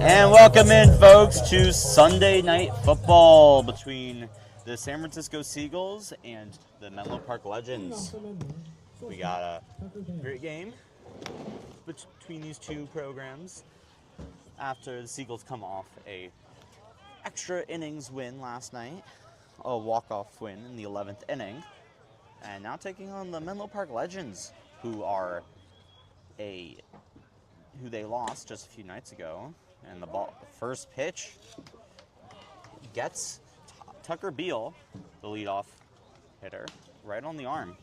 And welcome in, folks, to Sunday Night Football between the San Francisco Seagulls and the Menlo Park Legends. We got a great game between these two programs after the Seagulls come off a extra innings win last night, a walk-off win in the 11th inning, and now taking on the Menlo Park Legends, who they lost just a few nights ago. And the first pitch gets Tucker Beal, the leadoff hitter, right on the arm.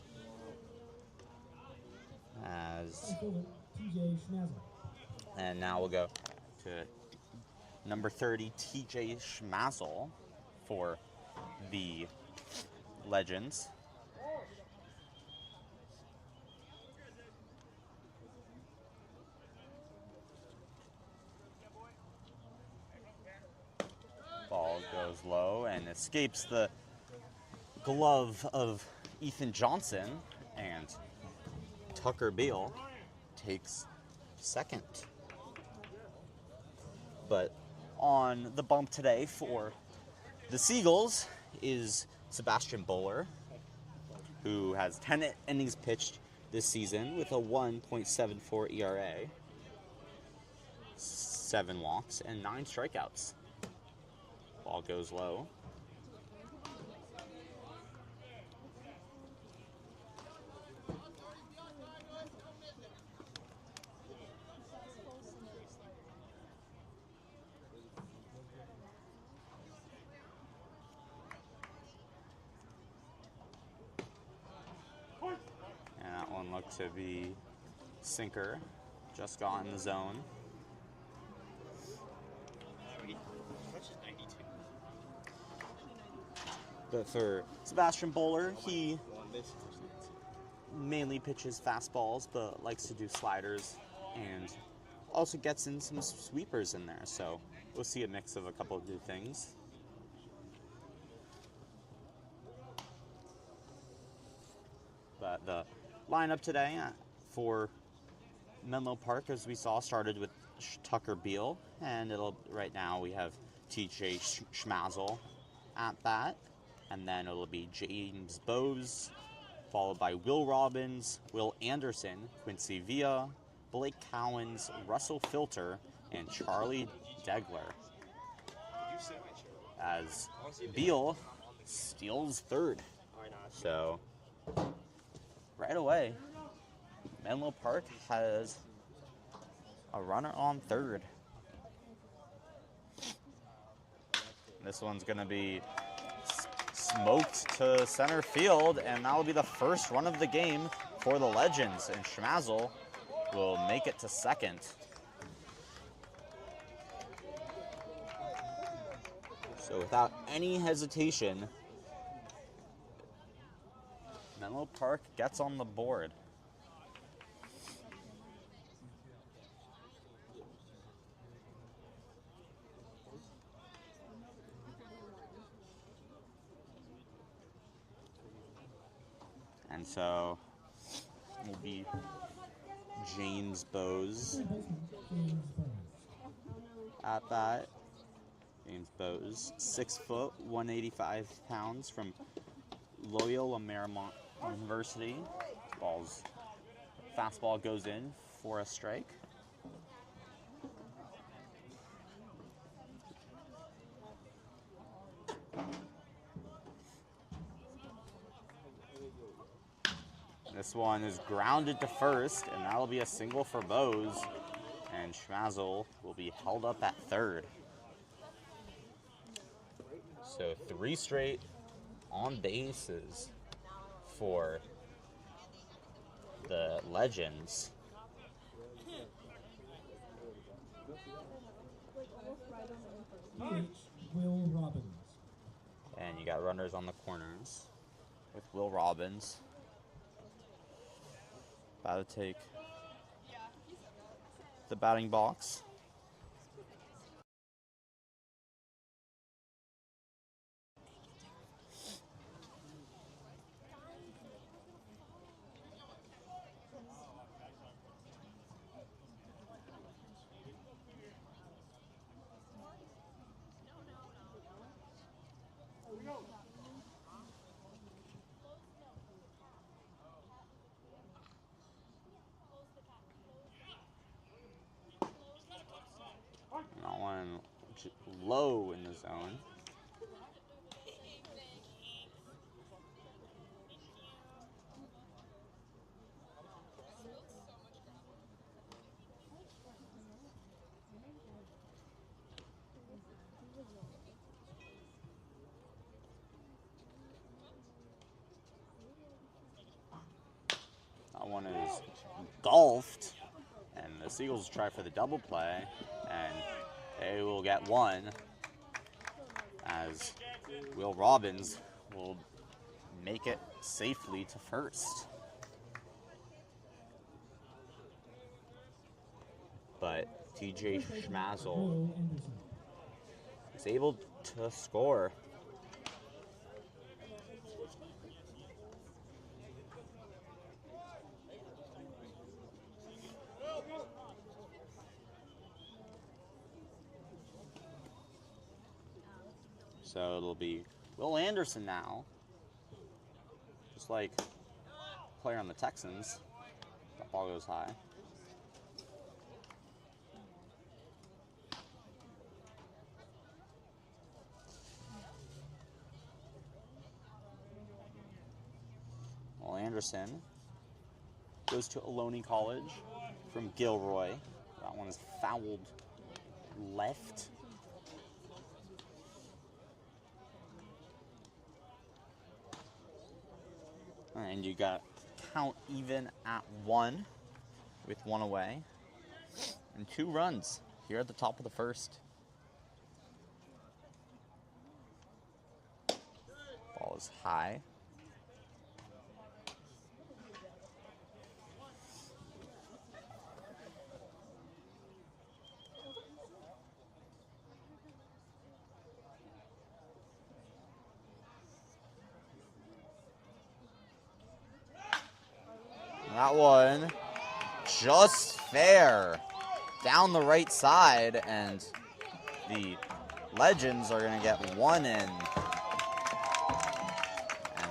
And now we'll go to number 30, TJ Schmazel, for the Legends. Ball goes low and escapes the glove of Ethan Johnson, and Tucker Beal takes second. But on the bump today for the Seagulls is Sebastian Bowler, who has 10 innings pitched this season with a 1.74 ERA, 7 walks, and 9 strikeouts. Ball goes low. And that one looked to be sinker. Just got in the zone. But for Sebastian Bowler, he mainly pitches fastballs, but likes to do sliders, and also gets in some sweepers in there. So we'll see a mix of a couple of new things. But the lineup today for Menlo Park, as we saw, started with Tucker Beal, and right now we have TJ Schmazel at bat. And then it'll be James Bowes, followed by Will Robbins, Will Anderson, Quincy Villa, Blake Cowens, Russell Filter, and Charlie Degler. As Beal steals third. So, right away, Menlo Park has a runner on third. This one's going to be smoked to center field, and that will be the first run of the game for the Legends, and Schmazel will make it to second. So without any hesitation, Menlo Park gets on the board. And so it will be James Bowes at bat. James Bowes, 6 foot, 185 pounds, from Loyola Marymount University. Fastball goes in for a strike. This one is grounded to first, and that'll be a single for Bowes, and Schmazel will be held up at third. So 3 straight on bases for the Legends. Will Robbins. And you got runners on the corners with Will Robbins. About to take the batting box. low in the zone. That one is golfed, and the Seagulls try for the double play, and they will get one as Will Robbins will make it safely to first. But TJ Schmazel is able to score. So it'll be Will Anderson now. Just like player on the Texans. That ball goes high. Will Anderson goes to Ohlone College from Gilroy. That one is fouled left. And you got count even at 1 with 1 away. And 2 runs here at the top of the first. Ball is high. That one just fair down the right side, and the Legends are going to get 1 in. And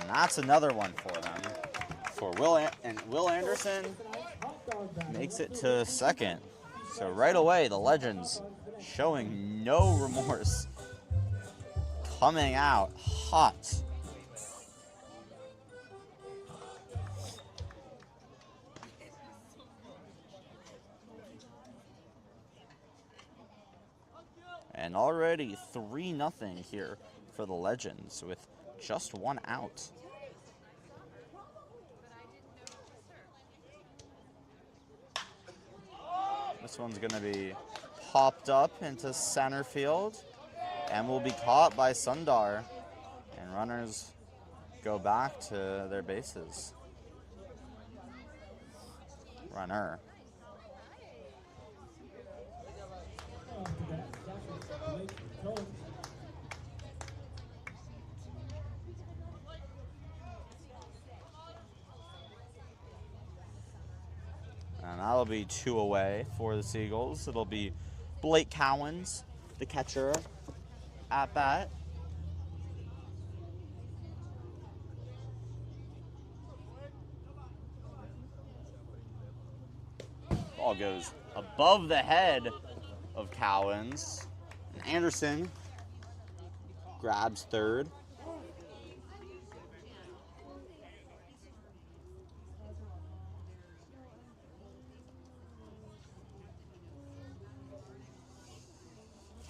that's another one for them. For Will Anderson makes it to second. So right away, the Legends showing no remorse, coming out hot. And already 3-0 here for the Legends with just 1 out. This one's going to be popped up into center field and will be caught by Sundar. And runners go back to their bases. Runner. And that'll be 2 away for the Seagulls. It'll be Blake Cowens, the catcher, at bat. Ball goes above the head of Cowens. And Anderson grabs third.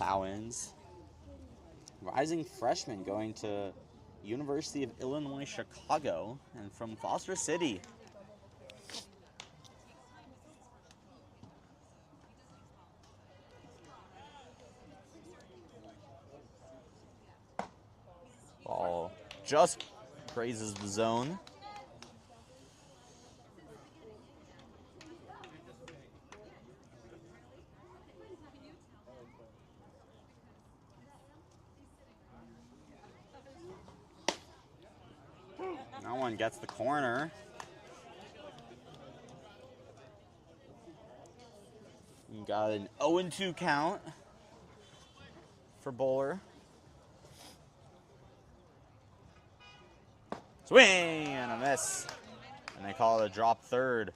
Cowens, rising freshman going to University of Illinois Chicago and from Foster City. Ball just grazes the zone. That one gets the corner. You got an 0-2 count for Bowler. Swing and a miss. And they call it a drop third.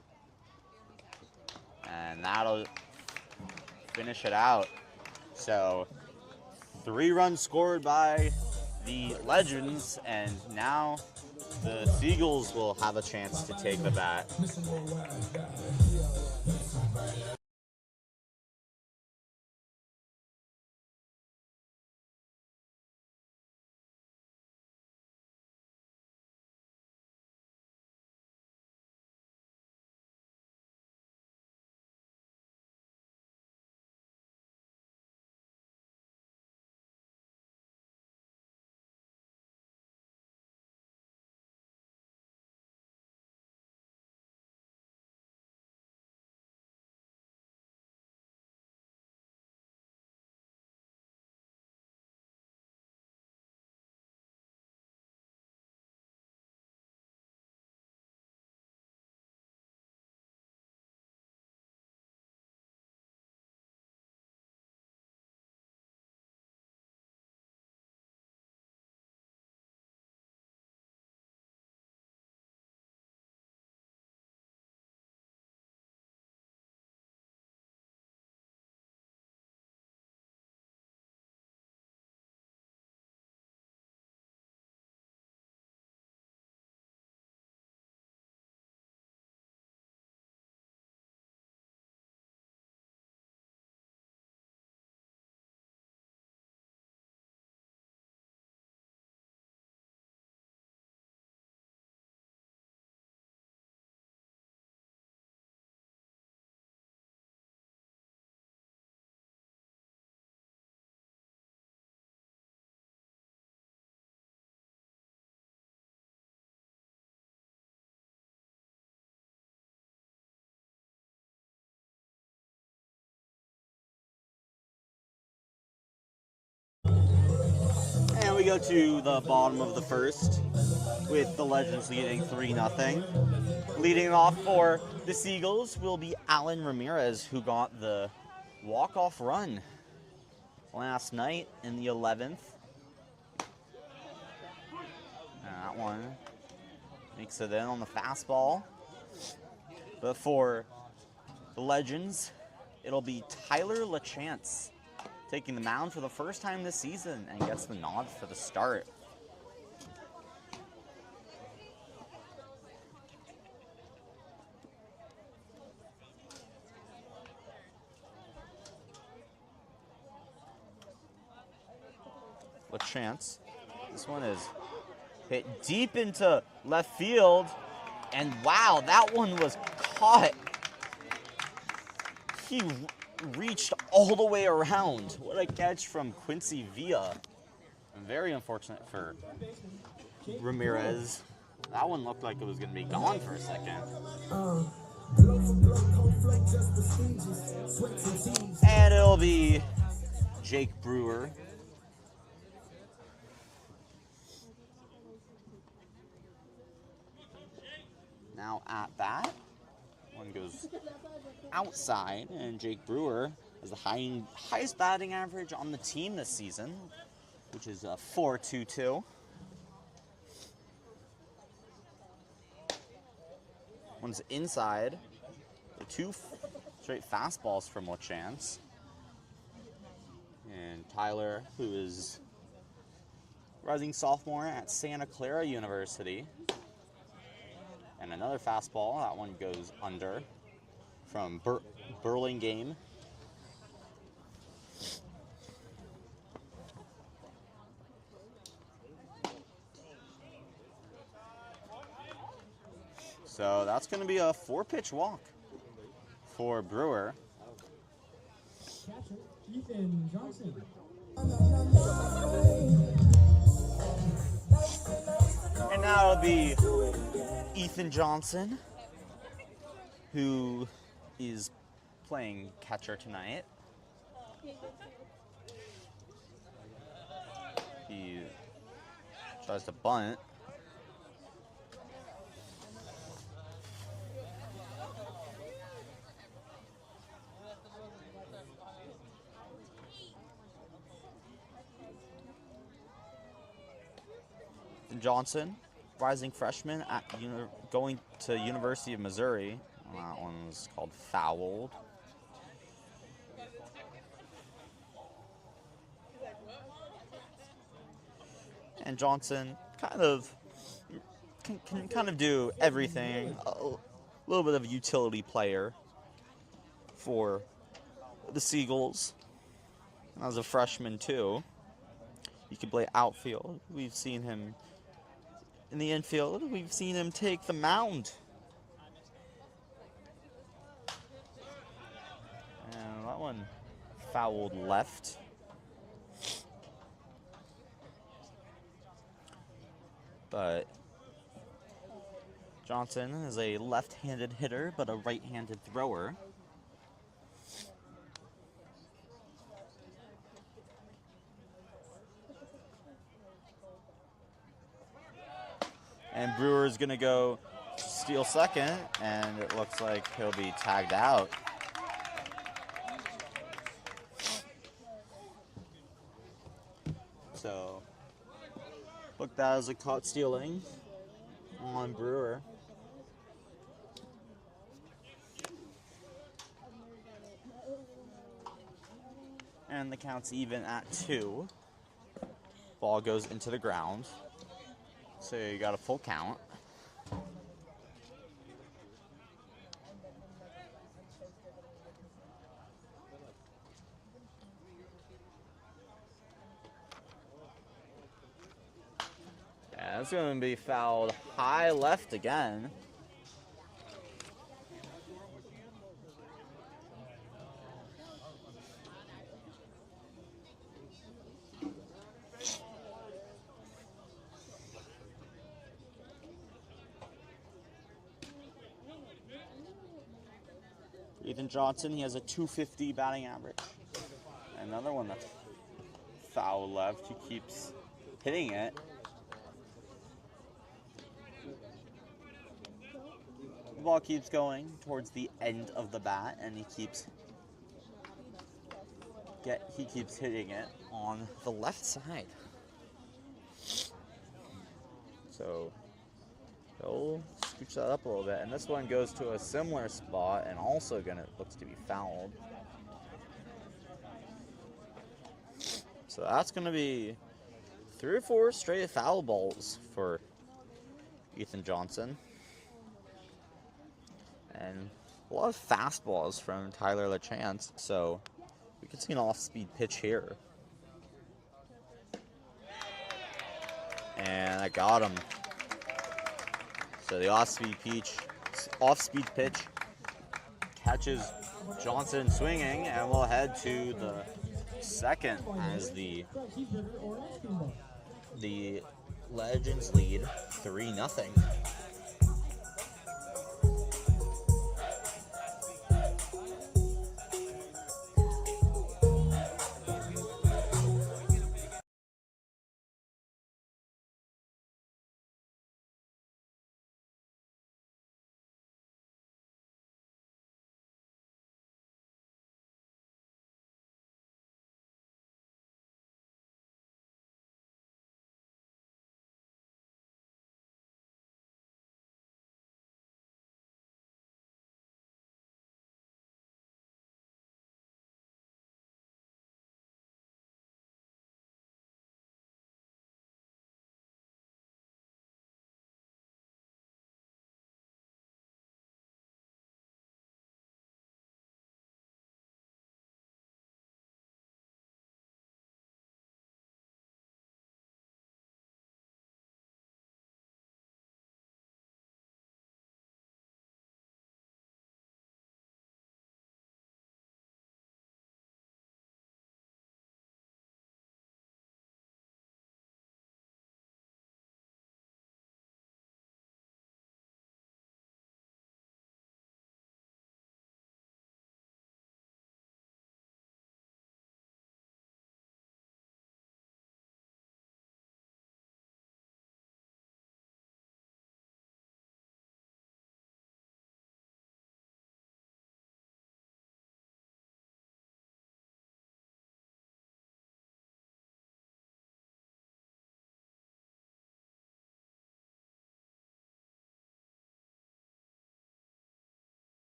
And that'll finish it out. So 3 runs scored by the Legends, and now the Seagulls will have a chance to take the bat. And we go to the bottom of the first with the Legends leading 3-0. Leading off for the Seagulls will be Alan Ramirez, who got the walk-off run last night in the 11th. And that one makes it in on the fastball. But for the Legends, it'll be Tyler LaChance taking the mound for the first time this season and gets the nod for the start. LaChance, this one is hit deep into left field, and wow, that one was caught. He reached all the way around. What a catch from Quincy Villa. Very unfortunate for Ramirez. That one looked like it was going to be gone for a second. And it'll be Jake Brewer. Now at bat. One goes outside, and Jake Brewer has the highest batting average on the team this season, which is a .422. One's inside. The 2 straight fastballs from LaChance. And Tyler, who is rising sophomore at Santa Clara University. And another fastball. That one goes under from Burlingame. So that's going to be a 4-pitch walk for Brewer. Catcher, Ethan Johnson. And now it'll be Ethan Johnson, who is playing catcher tonight. He tries to bunt. Johnson, rising freshman at going to University of Missouri. That one was called fouled. And Johnson can kind of do everything. A little bit of a utility player for the Seagulls. As a freshman too, he can play outfield. We've seen him in the infield. We've seen him take the mound. And that one fouled left. But Johnson is a left-handed hitter, but a right-handed thrower. And Brewer's going to go steal second, and it looks like he'll be tagged out. So, look, that as a caught stealing on Brewer. And the count's even at 2. Ball goes into the ground. So you got a full count. Yeah, that's going to be fouled high left again. Ethan Johnson, he has a .250 batting average. Another one that's foul left. He keeps hitting it. The ball keeps going towards the end of the bat, and he keeps hitting it on the left side. So he'll scooch that up a little bit, and this one goes to a similar spot and also looks to be fouled. So that's gonna be 3 or 4 straight foul balls for Ethan Johnson. And a lot of fastballs from Tyler LaChance, so we could see an off-speed pitch here. And I got him. So the off-speed pitch catches Johnson swinging, and we'll head to the second as the Legends lead 3-0.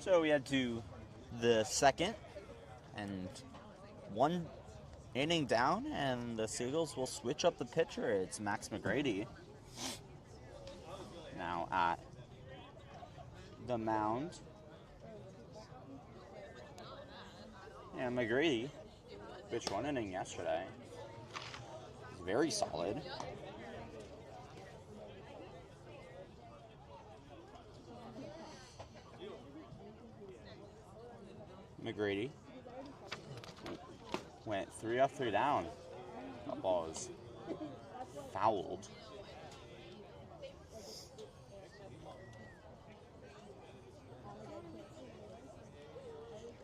So we head to the second, and 1 inning down, and the Seagulls will switch up the pitcher. It's Max McGrady now at the mound. And McGrady pitched 1 inning yesterday. He's very solid. McGrady went 3 up, 3 down. That ball is fouled.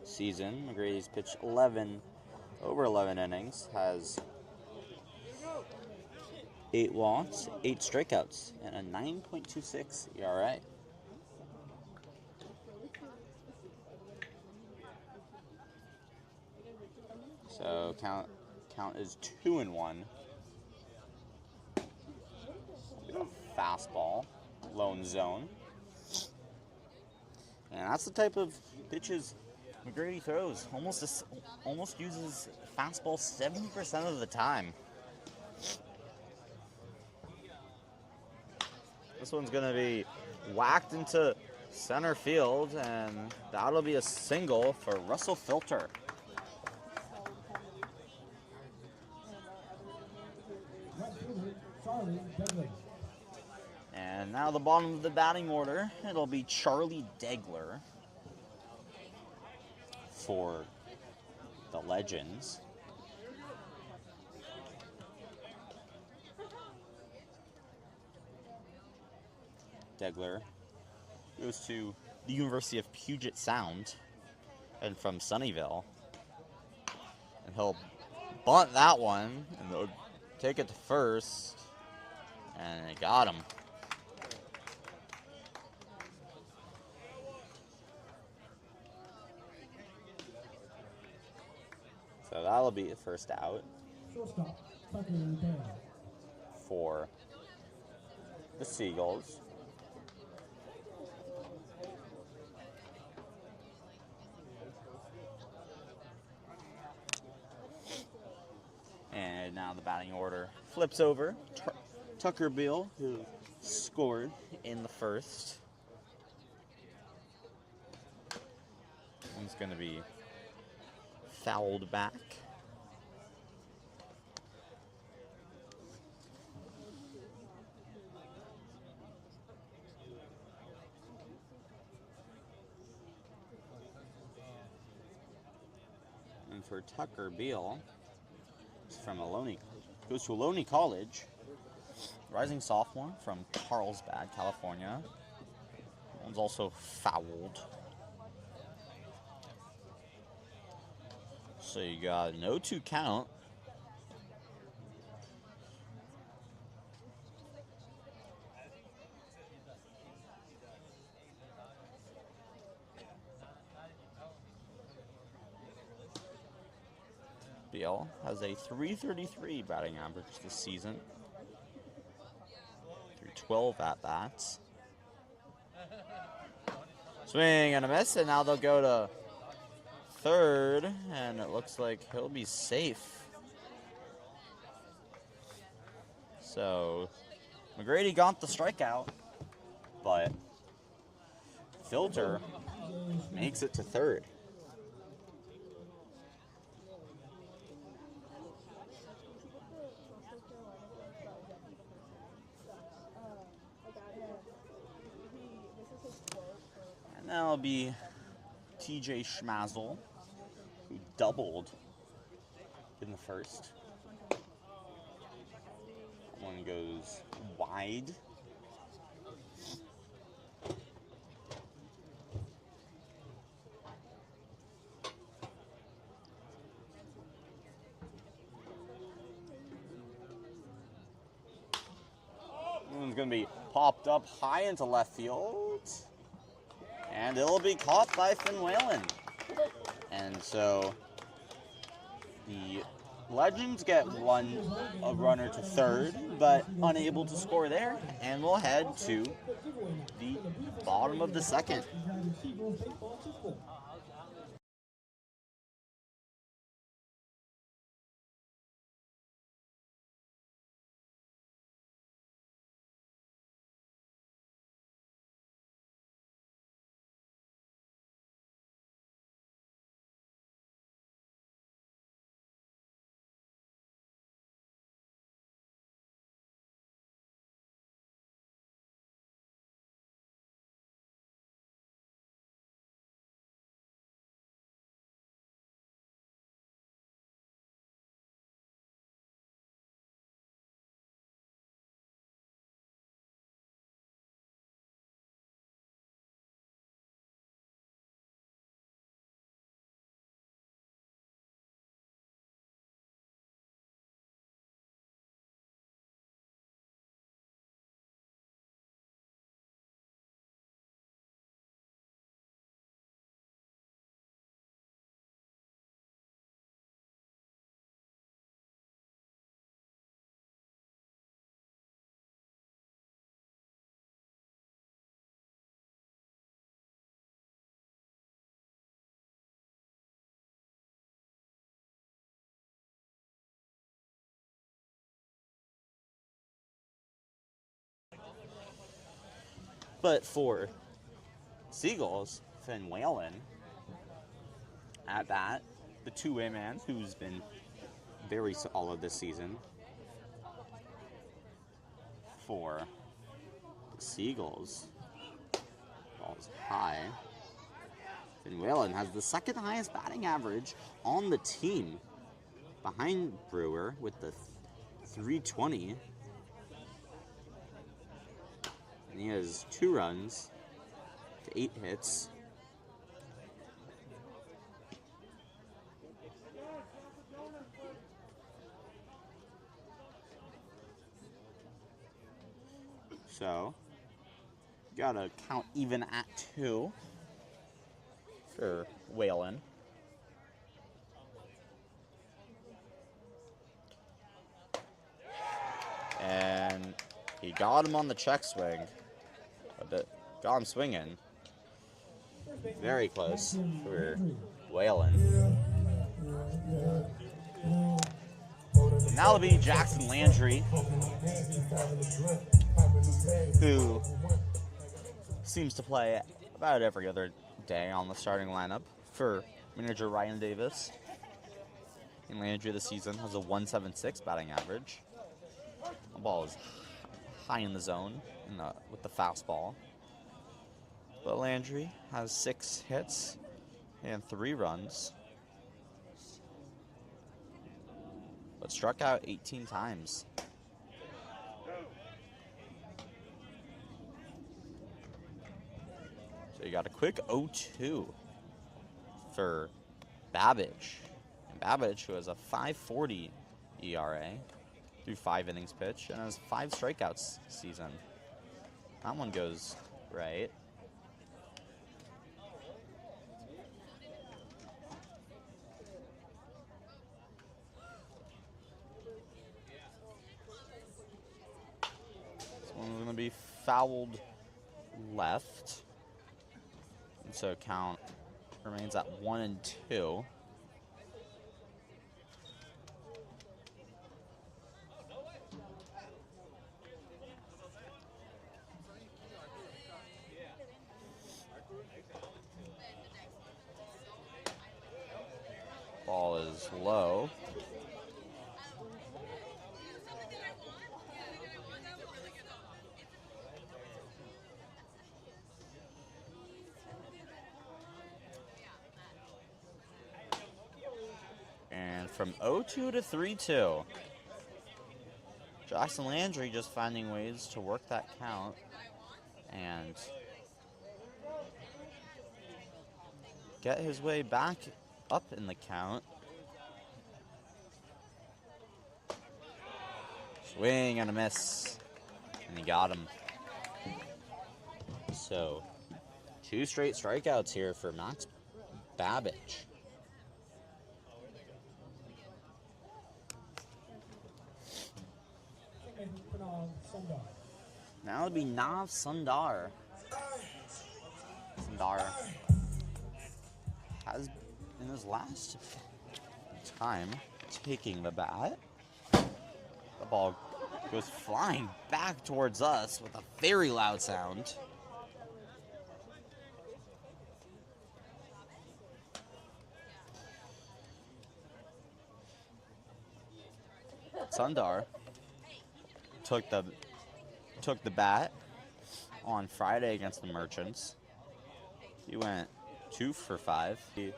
Season, McGrady's pitched over 11 innings, has 8 walks, 8 strikeouts, and a 9.26 ERA. So count is 2-1. Fastball, lone zone. And that's the type of pitches McGrady throws. Almost uses fastball 70% of the time. This one's gonna be whacked into center field, and that'll be a single for Russell Filter. And now the bottom of the batting order, it'll be Charlie Degler for the Legends. Degler goes to the University of Puget Sound and from Sunnyvale. And he'll bunt that one, and they'll take it to first, and they got him. So that'll be the first out for the Seagulls. And now the batting order flips over. Tucker Beal, who scored in the first. One's going to be fouled back. And for Tucker Beal, from goes to Ohlone College, rising sophomore from Carlsbad, California. One's also fouled. So you got an 0-2 count. Beal has a .333 batting average this season through 12 at-bats. Swing and a miss, and now they'll go to third, and it looks like he'll be safe. So McGrady got the strikeout, but Filter makes it to third. And that'll be TJ Schmazel, who doubled in the first. One goes wide. One's going to be popped up high into left field. And it'll be caught by Finn Whalen. And so the Legends get a runner to third, but unable to score there, and we'll head to the bottom of the second. But for Seagulls, Finn Whalen at bat, the two-way man who's been very solid this season. For the Seagulls, ball's high. Finn Whalen has the second highest batting average on the team, behind Brewer with the 320. And he has 2 runs to 8 hits. So, gotta count even at 2 for Whalen. And he got him on the check swing. Got him swinging. Very close for Whalen. Now it'll be Jackson Landry, who seems to play about every other day on the starting lineup for manager Ryan Davis. And Landry this season has a 176 batting average. The ball is high in the zone with the fastball. But Landry has 6 hits and 3 runs, but struck out 18 times. So you got a quick 0-2 for Babbage. And Babbage, who has a 5.40 ERA through 5 innings pitched and has 5 strikeouts this season. That one goes right. One's going to be fouled left. And so count remains at 1-2. Ball is low. And from 0-2 to 3-2. Jackson Landry just finding ways to work that count and get his way back up in the count. Swing and a miss. And he got him. So, 2 straight strikeouts here for Max Babbage. Sundar. Now it'll be Nav Sundar. Sundar has, in his last time taking the bat, the ball goes flying back towards us with a very loud sound. Sundar took the bat on Friday against the Merchants. He went 2 for 5. He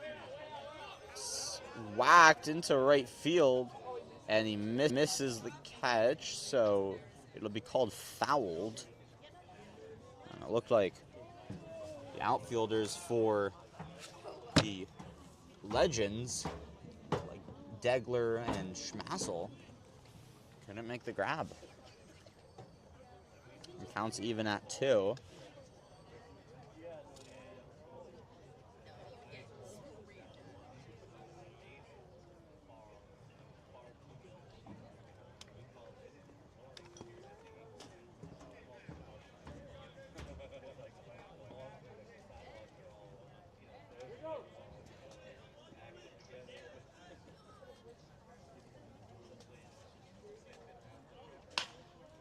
whacked into right field, and he misses the catch, so it'll be called fouled. And it looked like the outfielders for the Legends, like Degler and Schmassel, couldn't make the grab. It counts even at 2.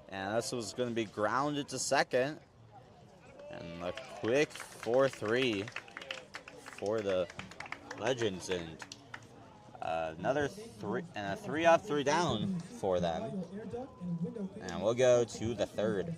And this was going to be grounded to second. And a quick 4-3 for the Legends. And another 3 up, 3 down for them. And we'll go to the third.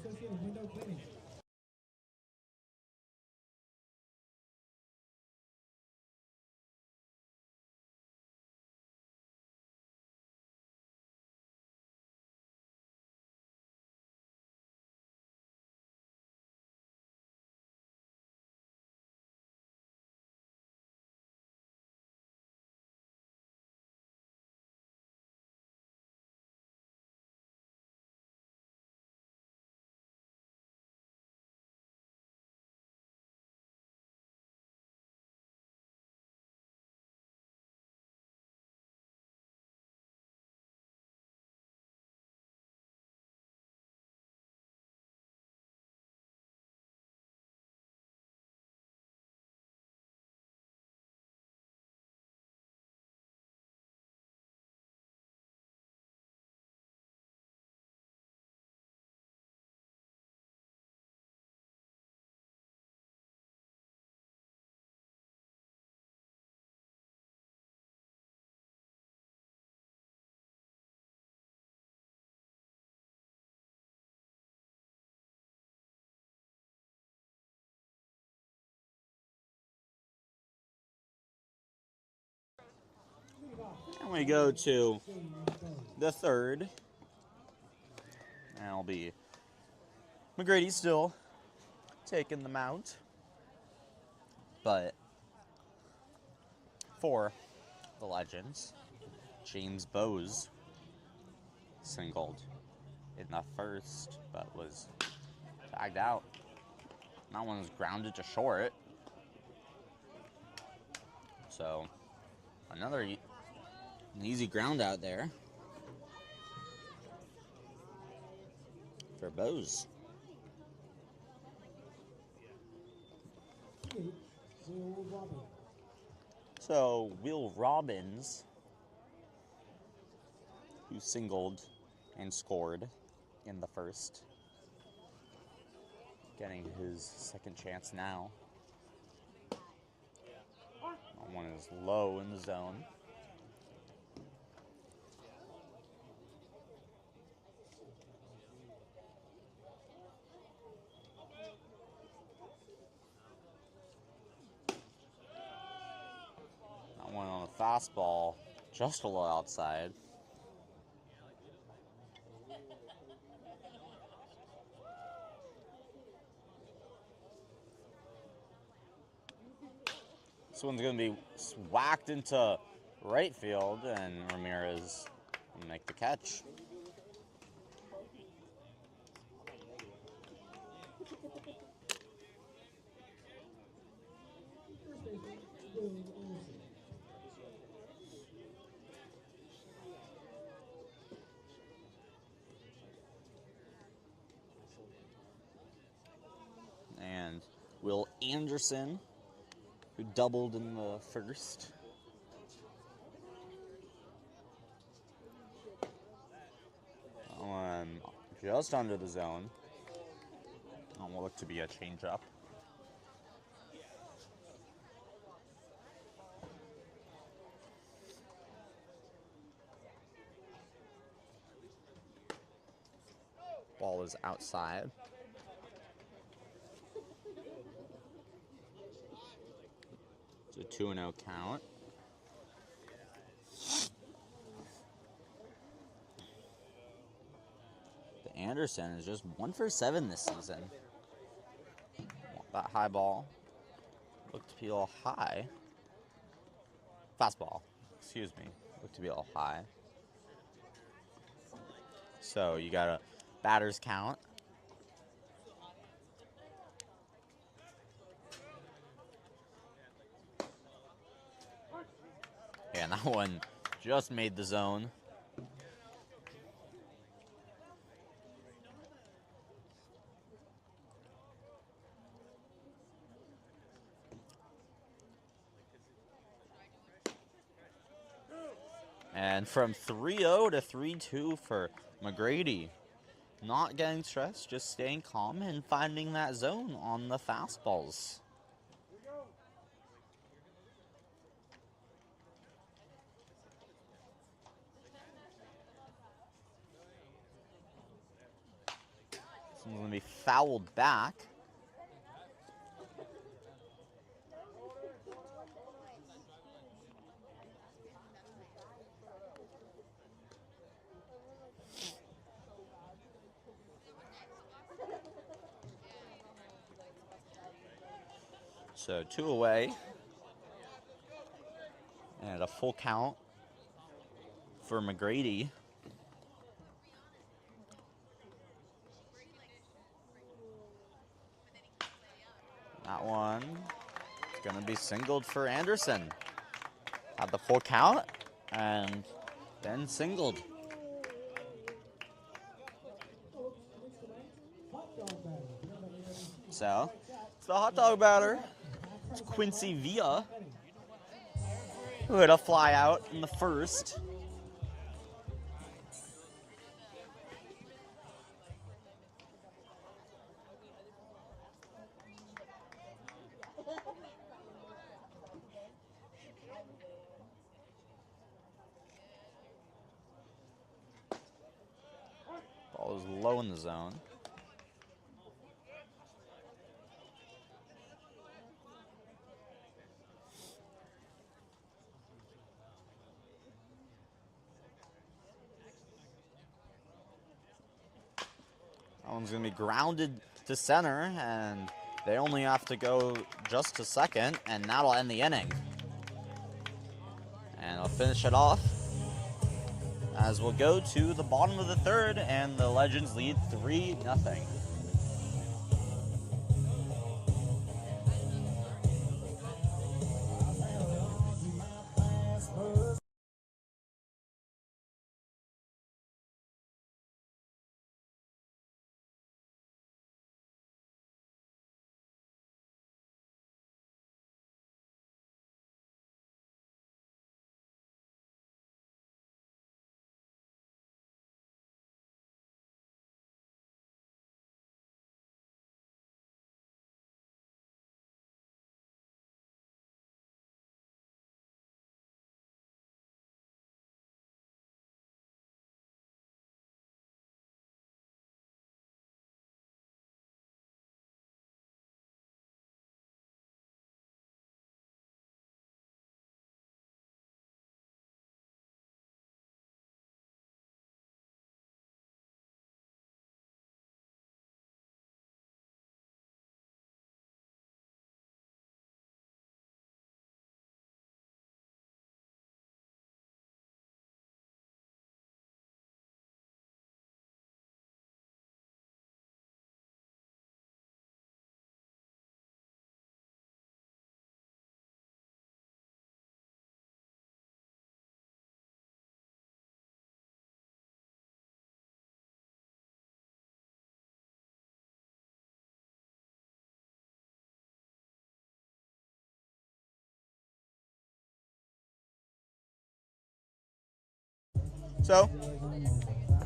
And we go to the third. And it'll be McGrady still taking the mount. But for the Legends, James Bowes singled in the first, but was tagged out. That one was grounded to short. So another an easy ground out there for Bowes. So Will Robbins, who singled and scored in the first, getting his second chance now. That one is low in the zone. That one on a fastball, just a little outside. This one's going to be whacked into right field, and Ramirez will make the catch. Will Anderson, who doubled in the first. That one just under the zone. That will look to be a changeup. Ball is outside. It's a 2-0 count. The Anderson is just 1 for 7 this season. That high ball looked to be a little high. Fastball, excuse me, looked to be a little high. So you got a batter's count. Yeah, and that one just made the zone. And from 3-0 to 3-2 for McGrady. Not getting stressed, just staying calm and finding that zone on the fastballs. This one's going to be fouled back. So 2 away. And a full count for McGrady. That one is going to be singled for Anderson. Had the full count and then singled. So it's the hot dog batter. It's Quincy Villa, who had a fly out in the first. Ball is low in the zone. That one's going to be grounded to center, and they only have to go just to second, and that'll end the inning. And I'll finish it off as we'll go to the bottom of the third, and the Legends lead 3-0. So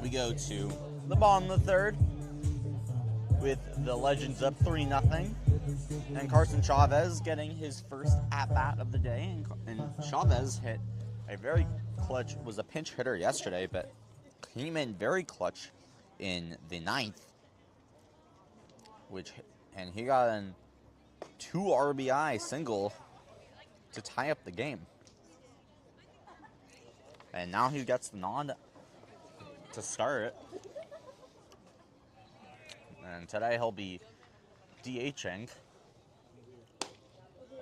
we go to the bottom of the third with the Legends up 3-0. And Carson Chavez getting his first at-bat of the day. And Chavez hit a very clutch, was a pinch hitter yesterday, but came in very clutch in the ninth. And he got an 2 RBI single to tie up the game. And now he gets the nod to start. And today he'll be DHing.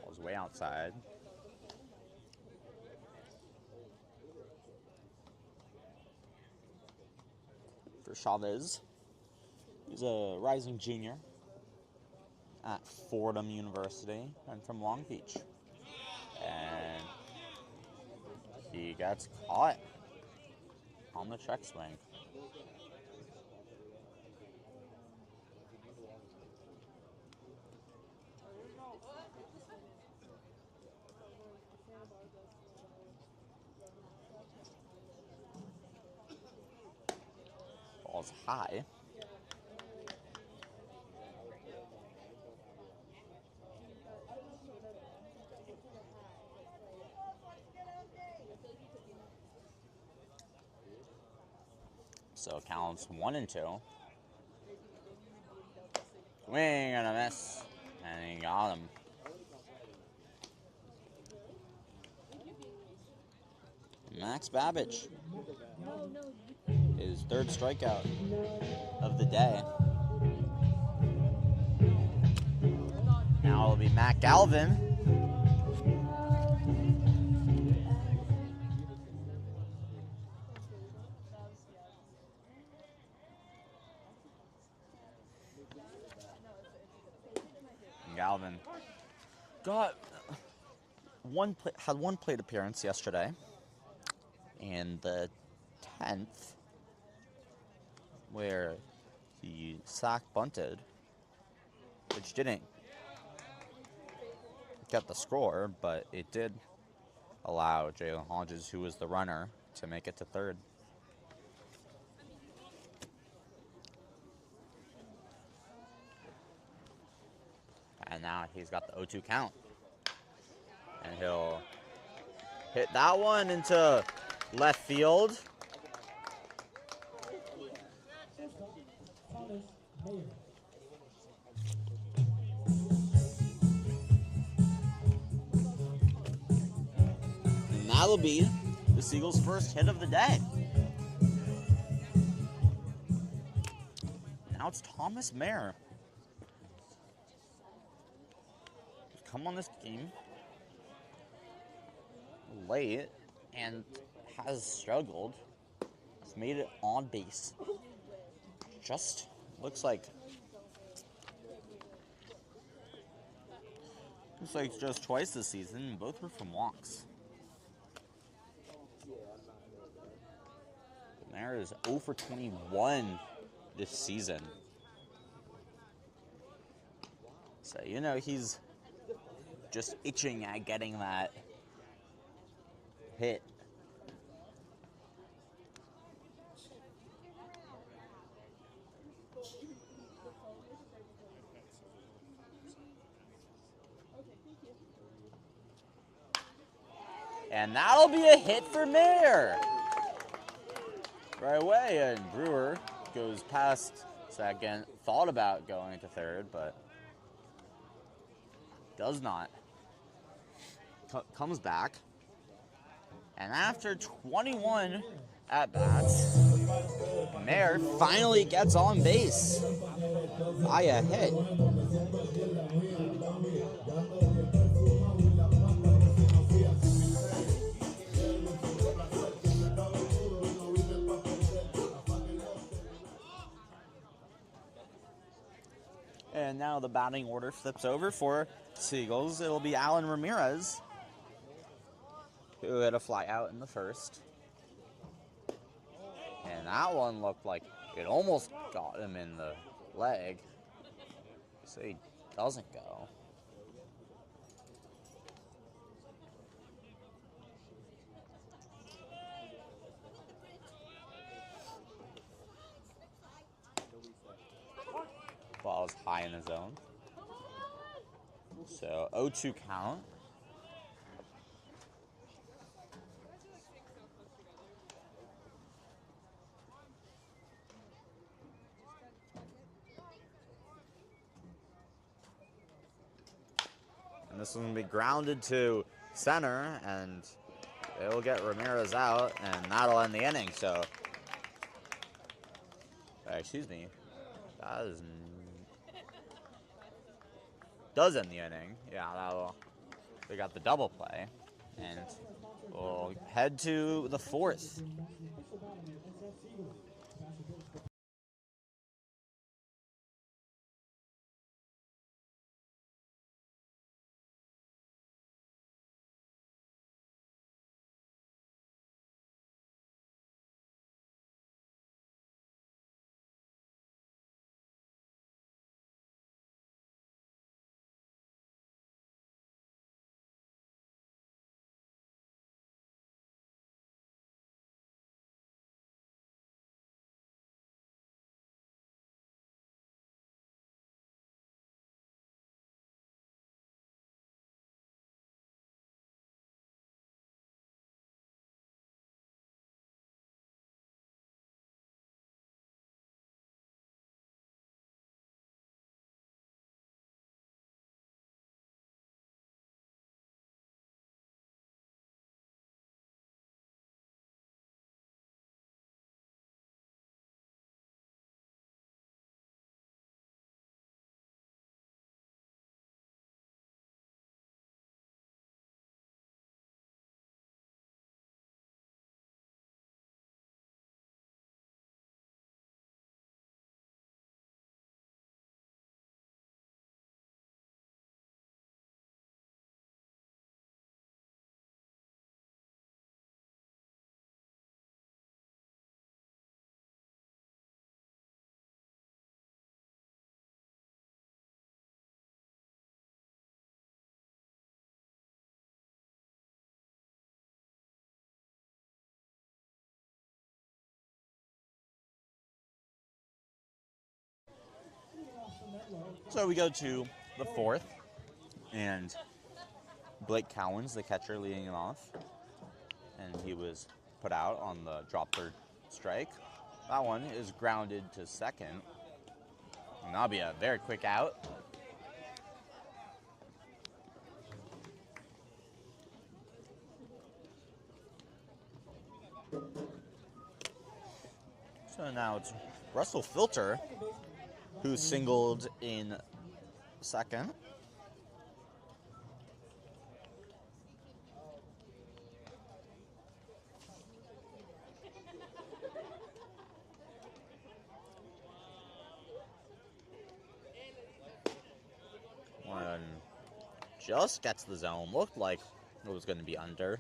Ball's way outside. For Chavez. He's a rising junior at Fordham University and from Long Beach. And he gets caught on the check swing. Ball's high. So counts 1-2. Swing and a miss. And he got him. Max Babbage. His third strikeout of the day. Now it'll be Matt Galvin. Galvin had one plate appearance yesterday, and the 10th, where he sack bunted, which didn't get the score, but it did allow Jalen Hodges, who was the runner, to make it to third. And now he's got the 0-2 count. And he'll hit that one into left field. And that'll be the Seagulls' first hit of the day. Now it's Thomas Mayer. Come on this game late and has struggled. He's made it on base. Just looks like just twice this season, and both were from walks. Mayer is 0 for 21 this season. So, he's just itching at getting that hit. And that'll be a hit for Mayer. Right away, and Brewer goes past second, thought about going to third, but does not. Comes back. And after 21 at-bats, Mayer finally gets on base by a hit. And now the batting order flips over for Seagulls. It'll be Alan Ramirez, who had a fly out in the first. And that one looked like it almost got him in the leg. So he doesn't go. was high in the zone. So 0-2 count. And this one will be grounded to center, and they'll get Ramirez out, and that'll end the inning. So, excuse me, that does end the inning. Yeah, they got the double play, and we'll head to the fourth. So we go to the fourth, and Blake Cowens, the catcher, leading him off, and he was put out on the drop third strike. That one is grounded to second, and that'll be a very quick out. So now it's Russell Filter, who singled in second. One just gets the zone. Looked like it was going to be under.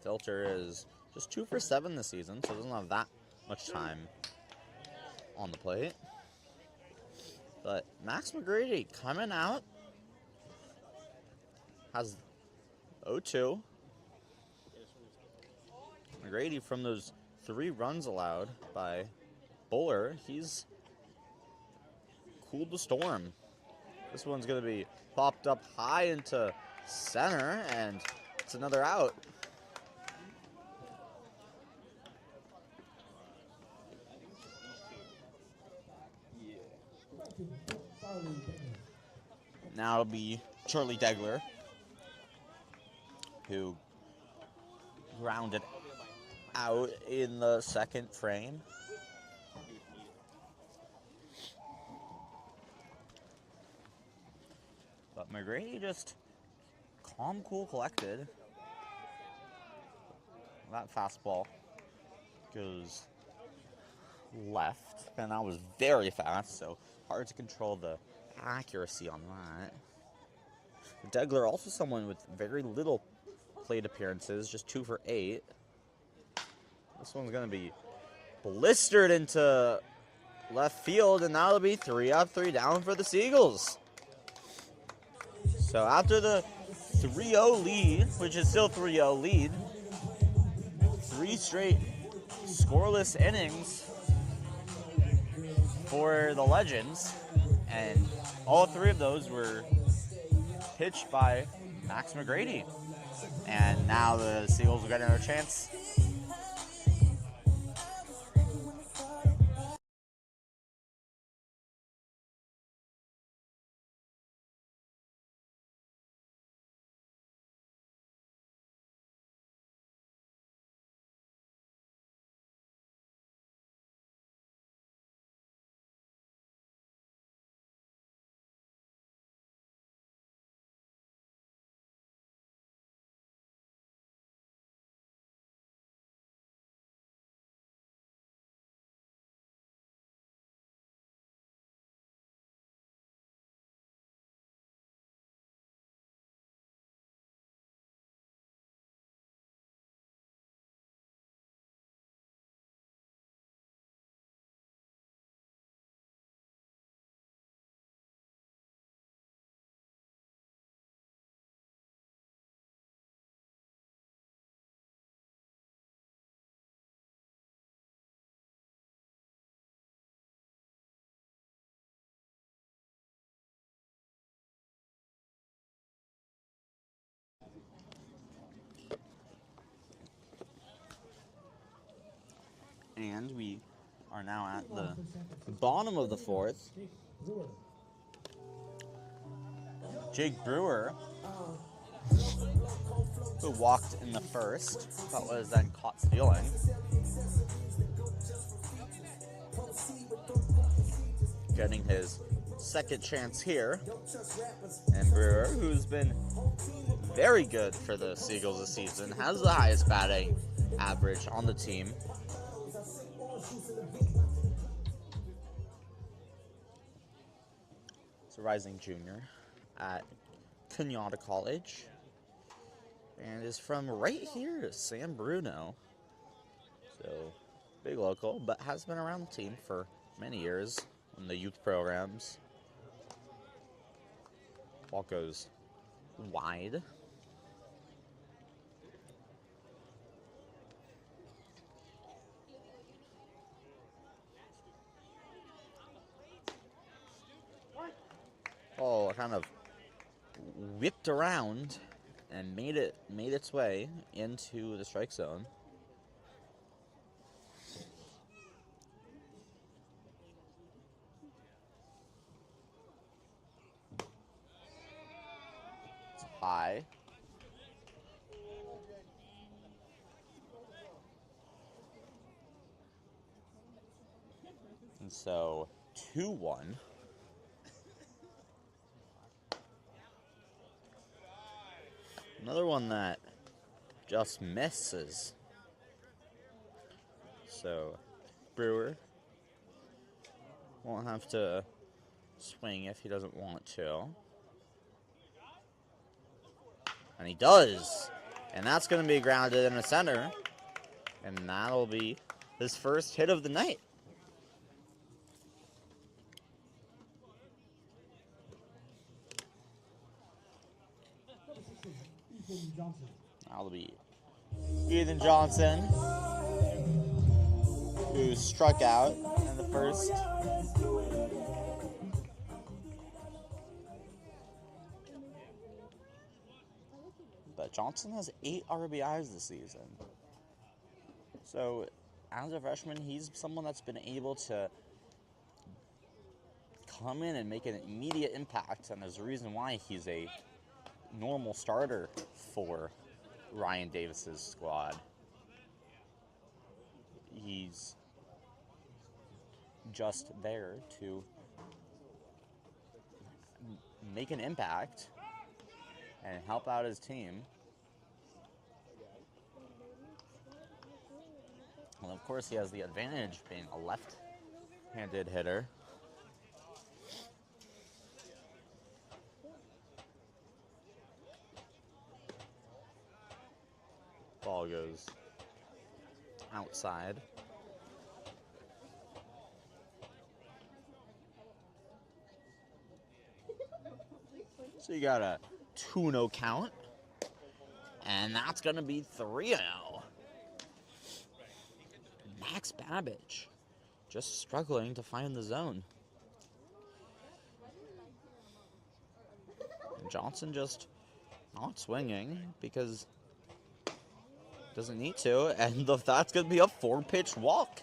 Filter is just 2 for 7 this season, so doesn't have that much time on the plate. But Max McGrady coming out, has 0-2. McGrady, from those 3 runs allowed by Buller, he's cooled the storm. This one's going to be popped up high into center, and it's another out. Now it'll be Charlie Degler, who grounded out in the second frame. But McGrady just calm, cool, collected. That fastball goes left, and that was very fast, so hard to control the accuracy on that. Degler, also someone with very little plate appearances, just 2 for 8. This one's going to be blistered into left field, and that'll be 3 up, 3 down for the Seagulls. So after the 3-0 lead, which is still 3-0 lead, 3 straight scoreless innings for the Legends, and all 3 of those were pitched by Max McGrady. And now the Seagulls will get another chance. And we are now at the bottom of the 4th. Jake Brewer, who walked in the 1st, but was then caught stealing. Getting his 2nd chance here. And Brewer, who's been very good for the Seagulls this season, has the highest batting average on the team. He's a rising junior at Kenyatta College and is from right here, San Bruno. So, big local, but has been around the team for many years in the youth programs. Ball goes wide. Ball kind of whipped around and made its way into the strike zone. It's high. And so 2-1. Another one that just misses. So Brewer won't have to swing if he doesn't want to. And he does. And that's going to be grounded in the center. And that'll be his first hit of the night. That'll be Ethan Johnson, who struck out in the 1st. But Johnson has 8 RBIs this season. So, as a freshman, he's someone that's been able to come in and make an immediate impact, and there's a reason why he's a normal starter for Ryan Davis's squad. He's just there to make an impact and help out his team. And of course, he has the advantage being a left-handed hitter. Ball goes outside. So you got a 2-0 count. And that's going to be 3-0. Max Babbage just struggling to find the zone. And Johnson just not swinging because doesn't need to, and that's going to be a 4-pitch walk.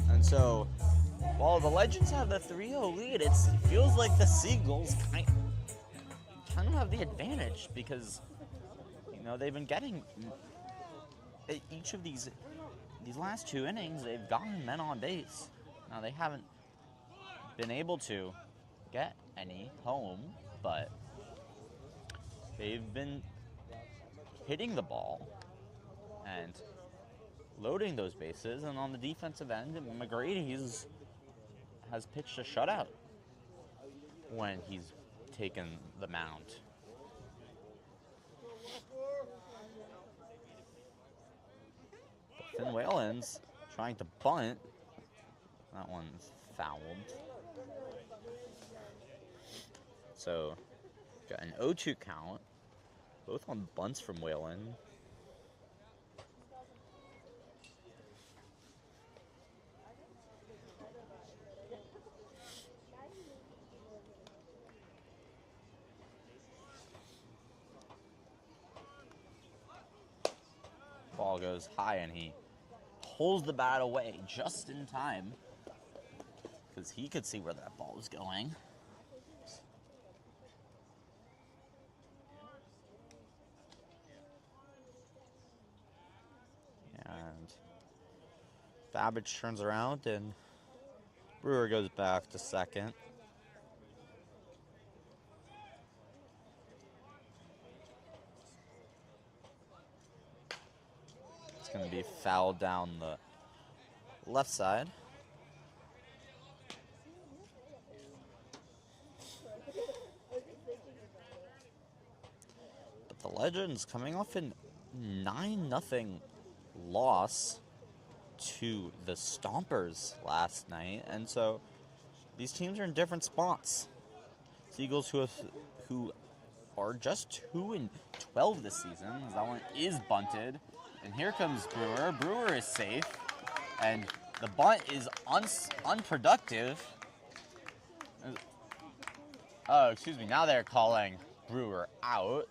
And so, while the Legends have the 3-0 lead, it feels like the Seagulls kind of have the advantage because, they've been getting each of these last 2 innings, they've gotten men on base. Now, they haven't been able to get any home, but they've been hitting the ball and loading those bases. And on the defensive end, McGrady's has pitched a shutout when he's taken the mound. But Finn Whalen's trying to bunt. That one's fouled. So, got an 0-2 count. Both on bunts from Whalen. Ball goes high and he pulls the bat away just in time because he could see where that ball was going. And Babbage turns around and Brewer goes back to second. It's going to be fouled down the left side. But the Legends coming off a 9-0 loss to the Stompers last night, and so these teams are in different spots. Seagulls who are just 2-12 this season. That one is bunted, and here comes Brewer. Brewer is safe, and the bunt is unproductive. Oh, excuse me. Now they're calling Brewer out.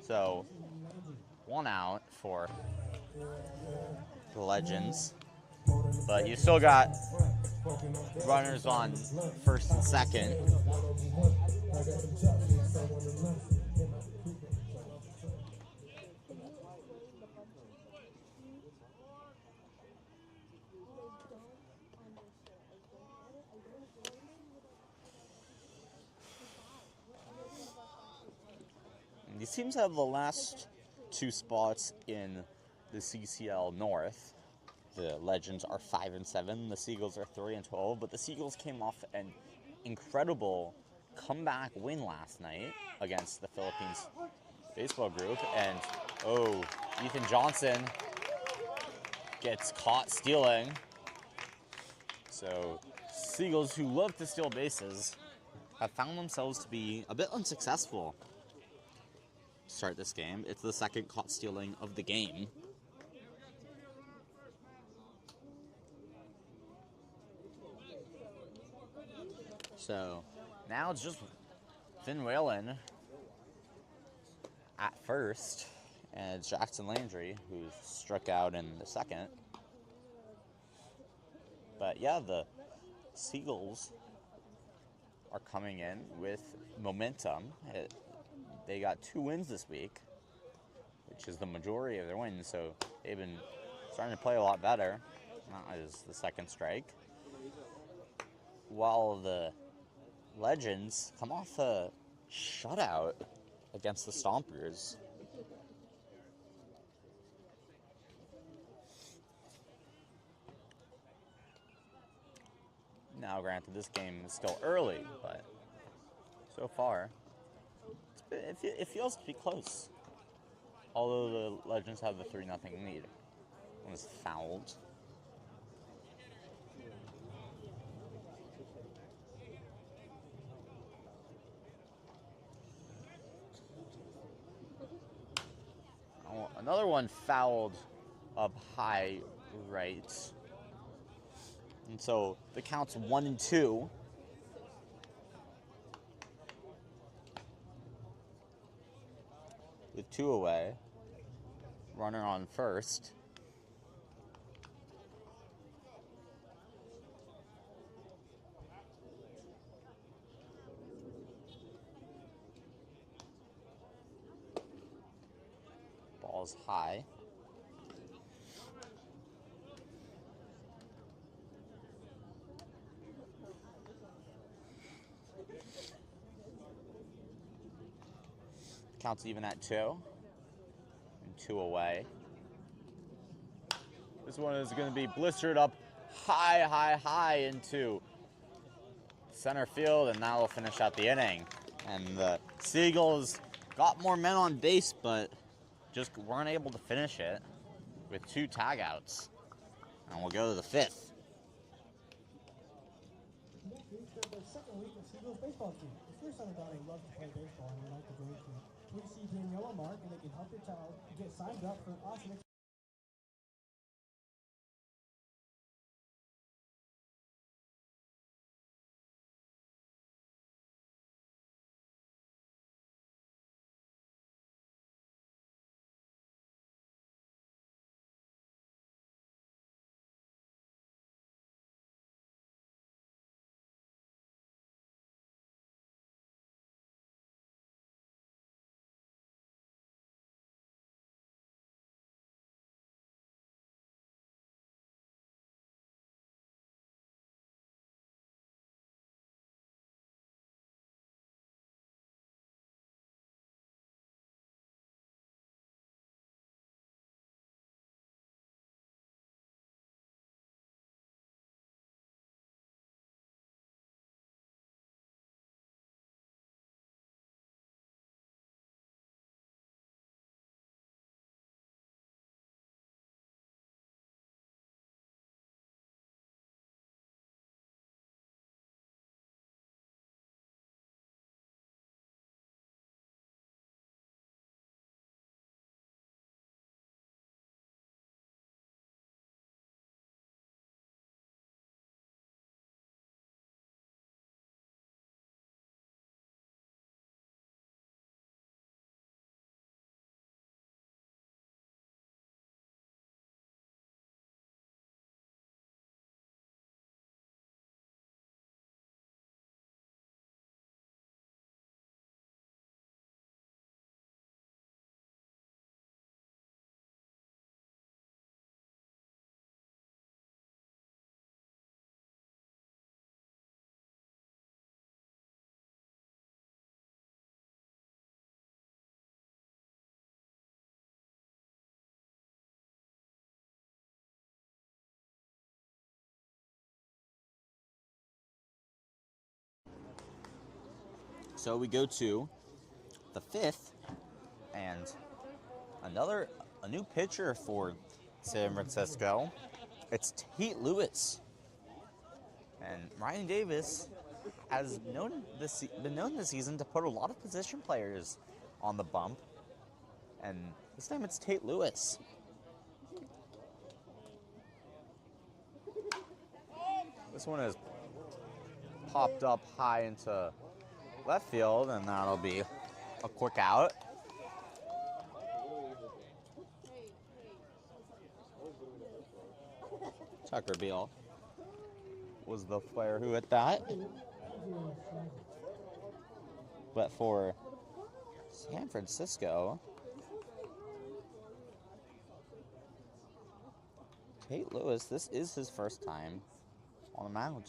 So 1 out for the Legends, but you still got runners on first and second. And these teams have the last 2 spots in the CCL North. The Legends are 5-7. The Seagulls are 3-12. But the Seagulls came off an incredible comeback win last night against the Philippines baseball group. And Ethan Johnson gets caught stealing. So Seagulls, who love to steal bases, have found themselves to be a bit unsuccessful to start this game. It's the second caught stealing of the game. So now it's just Finn Whalen at first, and it's Jackson Landry who's struck out in the second. But yeah, the Seagulls are coming in with momentum. They got 2 wins this week, which is the majority of their wins, so they've been starting to play a lot better. That is the second strike. While the Legends come off a shutout against the Stompers. Now, granted, this game is still early, but so far, it feels to be close. Although the Legends have the 3-0 lead. One is fouled. Another one fouled up high right. And so the count's 1-2. With 2 away. Runner on first. Ball's high. Count's even at 2. And 2 away. This one is going to be blistered up high into center field, and that will finish out the inning. And the Seagulls got more men on base, but just weren't able to finish it with 2 tagouts. And we'll go to the 5th. Next week, the second week of Seagulls baseball team. If your son or daughter loves to play baseball and would like to join the team, please see Team Yellow Mark and they can help your child get signed up for an awesome experience. So we go to the 5th, and a new pitcher for San Francisco. It's Tate Lewis. And Ryan Davis has been known this season to put a lot of position players on the bump. And this time it's Tate Lewis. This one is popped up high into left field, and that'll be a quick out. Tucker Beal was the player who hit that. But for San Francisco, Tate Lewis, this is his first time on the mound.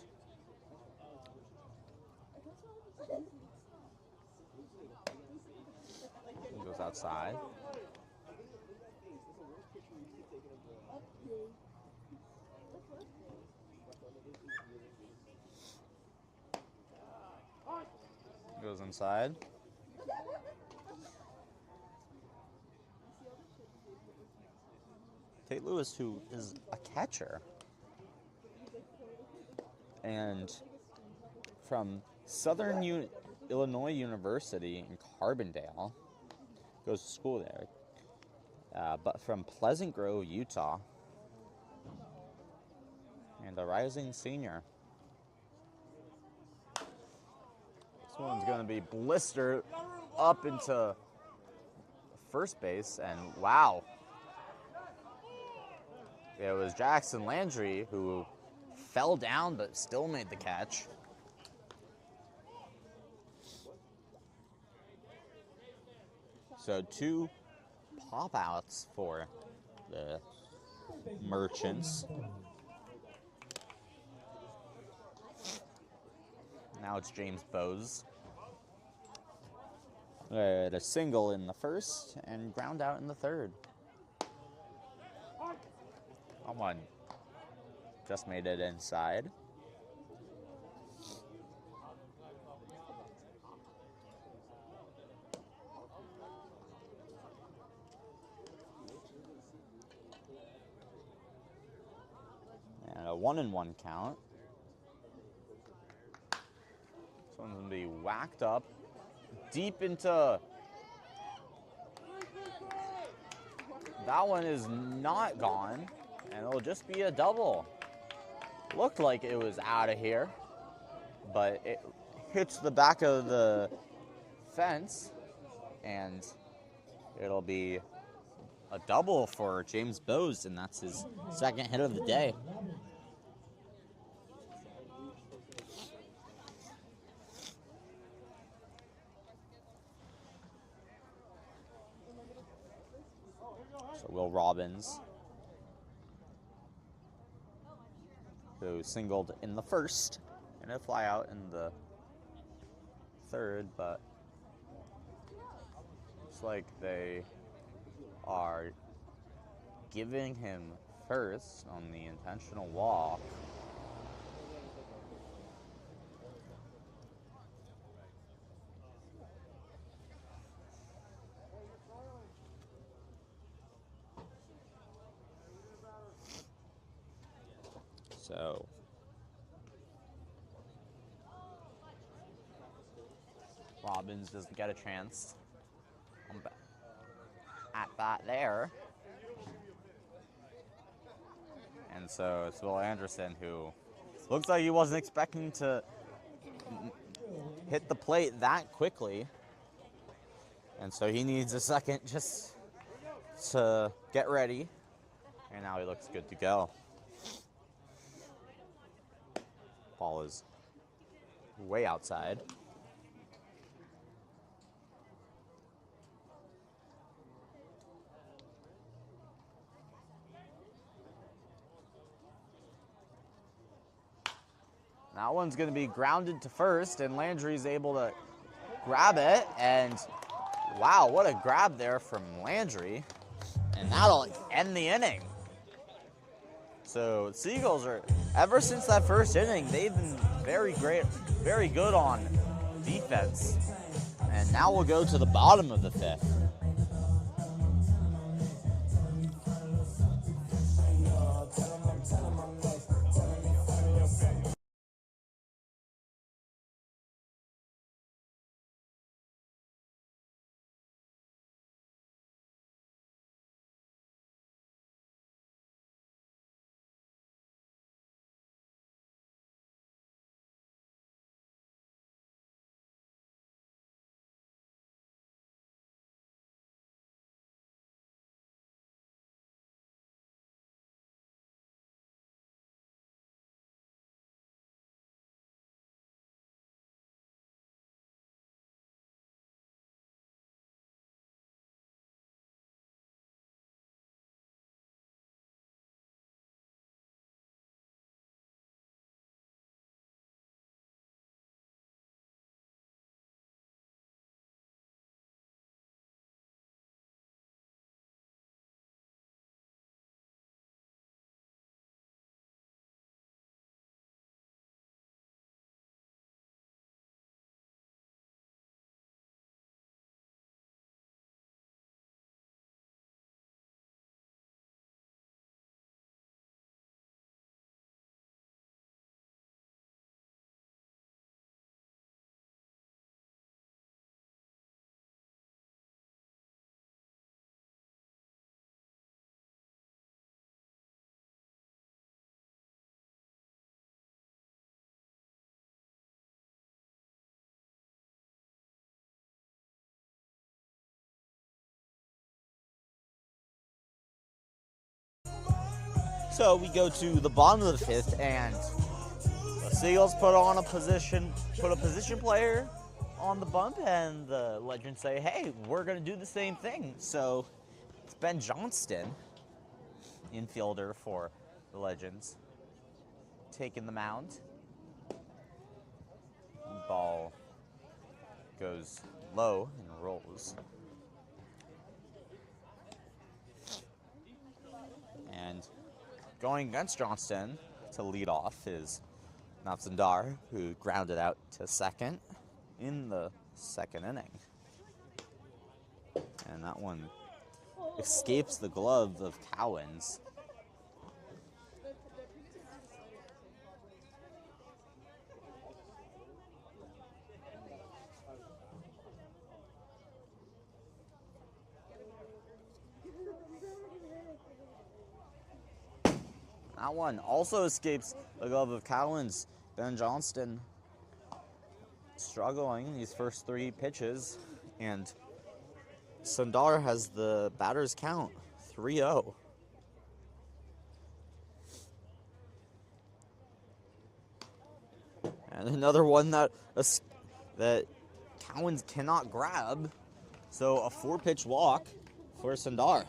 He goes outside. Goes inside. Tate Lewis, who is a catcher, and from Southern Illinois University in Carbondale, goes to school there. but from Pleasant Grove, Utah. And a rising senior. This one's going to be blistered up into first base, and wow. It was Jackson Landry who fell down but still made the catch. So 2 pop-outs for the Merchants. Now it's James Bowes. A single in the first and ground out in the third. Someone just made it inside. And a 1-1 count. Someone's going to be whacked up deep into... That one is not gone, and it'll just be a double. Looked like it was out of here, but it hits the back of the fence, and it'll be a double for James Bowes, and that's his second hit of the day. So Will Robbins, who singled in the first, and a fly out in the third, but looks like they are giving him first on the intentional walk. So Robbins doesn't get a chance at bat there. And so it's Will Anderson, who looks like he wasn't expecting to hit the plate that quickly. And so he needs a second just to get ready. And now he looks good to go. Ball is way outside. That one's going to be grounded to first, and Landry's able to grab it. And wow, what a grab there from Landry. And that'll end the inning. So Seagulls are, ever since that first inning, they've been very good on defense. And now we'll go to the bottom of the fifth. So we go to the bottom of the fifth, and the Seagulls put a position player on the bump, and the Legends say, hey, we're going to do the same thing. So it's Ben Johnston, infielder for the Legends, taking the mound. Ball goes low and rolls. And going against Johnston to lead off is Nafzandar, who grounded out to second in the second inning. And that one escapes the glove of Cowens. That one also escapes the glove of Cowens. Ben Johnston struggling these first three pitches, and Sundar has the batter's count, 3-0. And another one that Cowens cannot grab, so a 4-pitch walk for Sundar.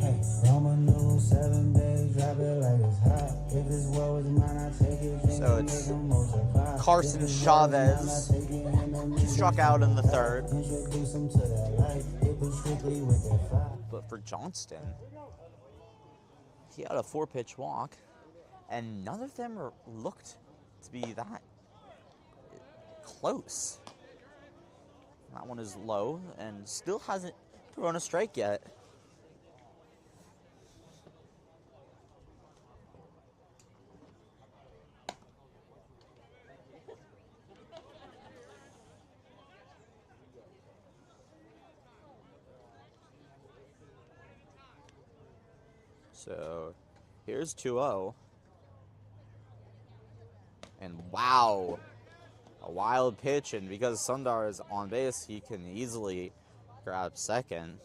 Hey, Roma knew 7 days, drop it like it's hot. If this world was mine, I take it. So it's Carson Chavez. He struck out in the third. But for Johnston, he had a 4-pitch walk, and none of them looked to be that close. That one is low and still hasn't thrown a strike yet. So here's 2-0. And wow, a wild pitch, and because Sundar is on base, he can easily grab second.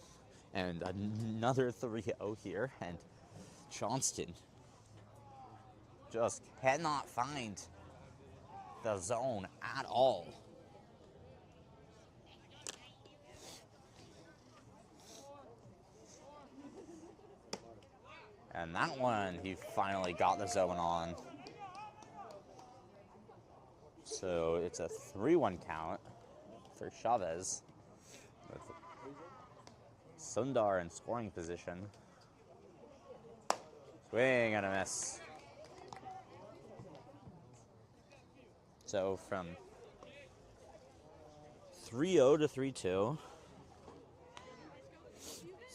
And another 3-0 here, and Johnston just cannot find the zone at all. And that one, he finally got the zone on. So it's a 3-1 count for Chavez, with Sundar in scoring position. Swing and a miss. So from 3-0 to 3-2,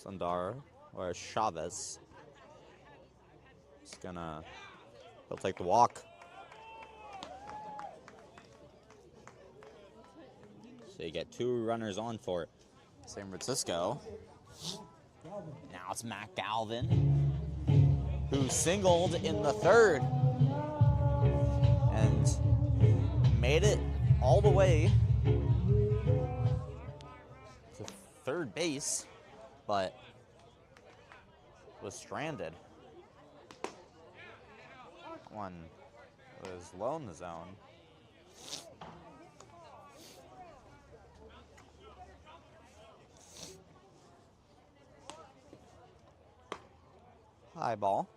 Sundar, or Chavez, is he'll take the walk. So you get 2 runners on for San Francisco. Now it's Matt Galvin, who singled in the third and made it all the way to third base, but was stranded. One was low in the zone. High ball.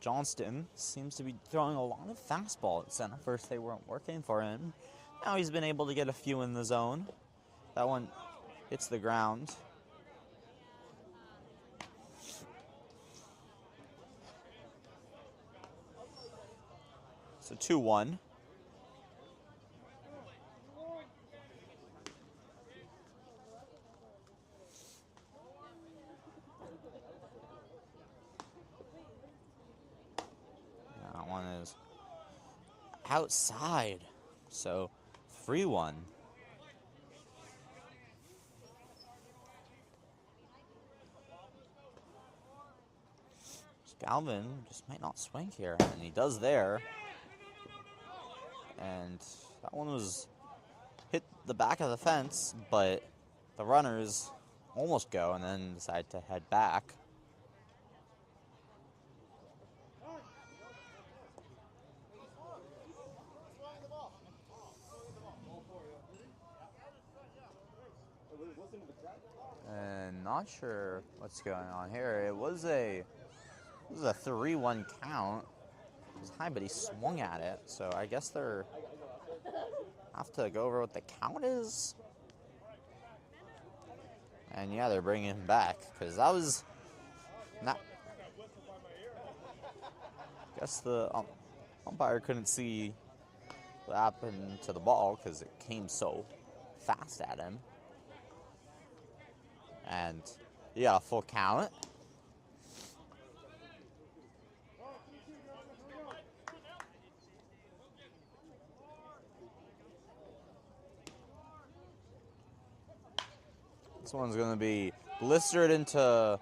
Johnston seems to be throwing a lot of fastball at center. First they weren't working for him. Now he's been able to get a few in the zone. That one hits the ground. So 2-1. That one is outside. So 3-1. Galvin just might not swing here, and he does there. And that one was hit the back of the fence, but the runners almost go and then decide to head back. And not sure what's going on here. It was a 3-1 count. It was high, but he swung at it. So I guess they're have to go over what the count is. And yeah, they're bringing him back because that was not. I guess the umpire couldn't see what happened to the ball because it came so fast at him. And yeah, full count. This one's going to be blistered into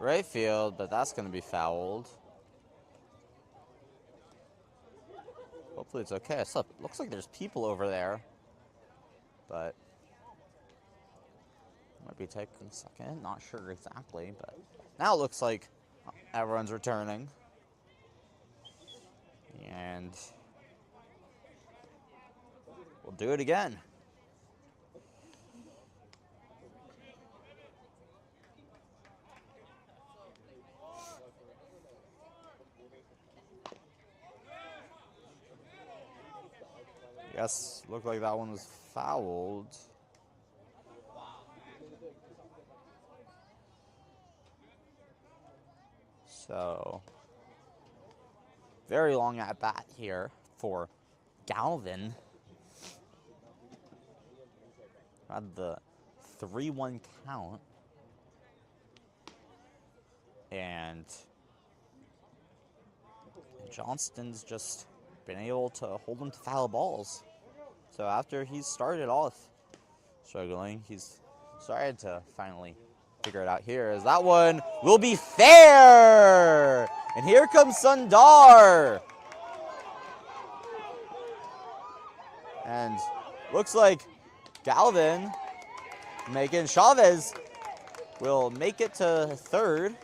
right field, but that's going to be fouled. Hopefully it's okay. It looks like there's people over there, but might be taking a second. Not sure exactly, but now it looks like everyone's returning. And we'll do it again. Yes, looked like that one was fouled. So, very long at bat here for Galvin. Had the 3-1 count. And Johnston's just been able to hold him to foul balls. So after he started off struggling, he's started to finally figure it out here. As that one will be fair! And here comes Sundar! And looks like Galvin making Chavez will make it to third.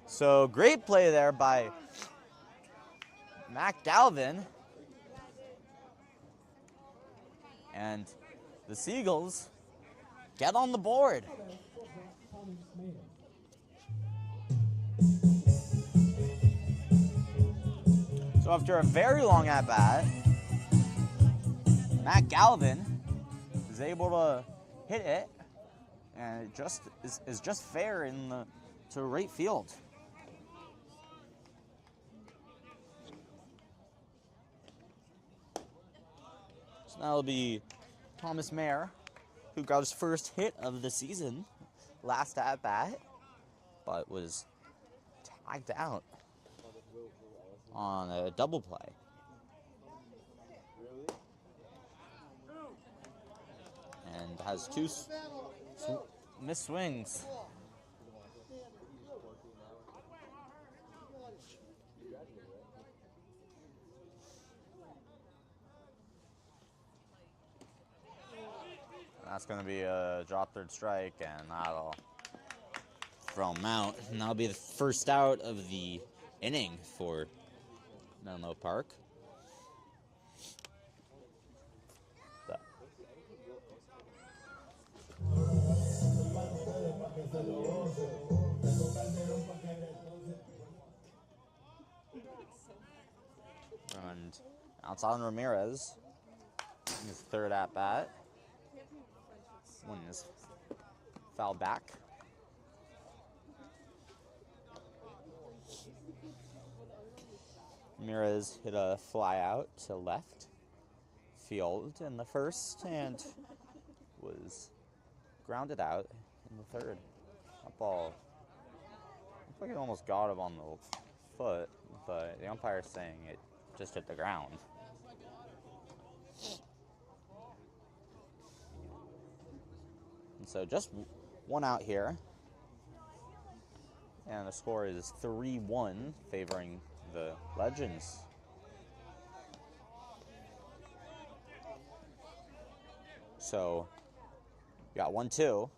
So great play there by Mac Galvin. And the Seagulls get on the board. So after a very long at-bat, Mac Galvin is able to hit it, and it just is just fair to right field. So now it'll be Thomas Mayer, who got his first hit of the season last at bat, but was tagged out on a double play. And has two missed swings. That's going to be a drop third strike, and that'll throw him out. And that'll be the first out of the inning for Menlo Park. And outside Ramirez, his third at bat. One is fouled back. Ramirez hit a fly out to left field in the first and was grounded out in the third. That ball looked like it almost got him on the foot, but the umpire's saying it just hit the ground. And so just one out here And the score is 3-1 favoring the Legends. So, you got 1-2.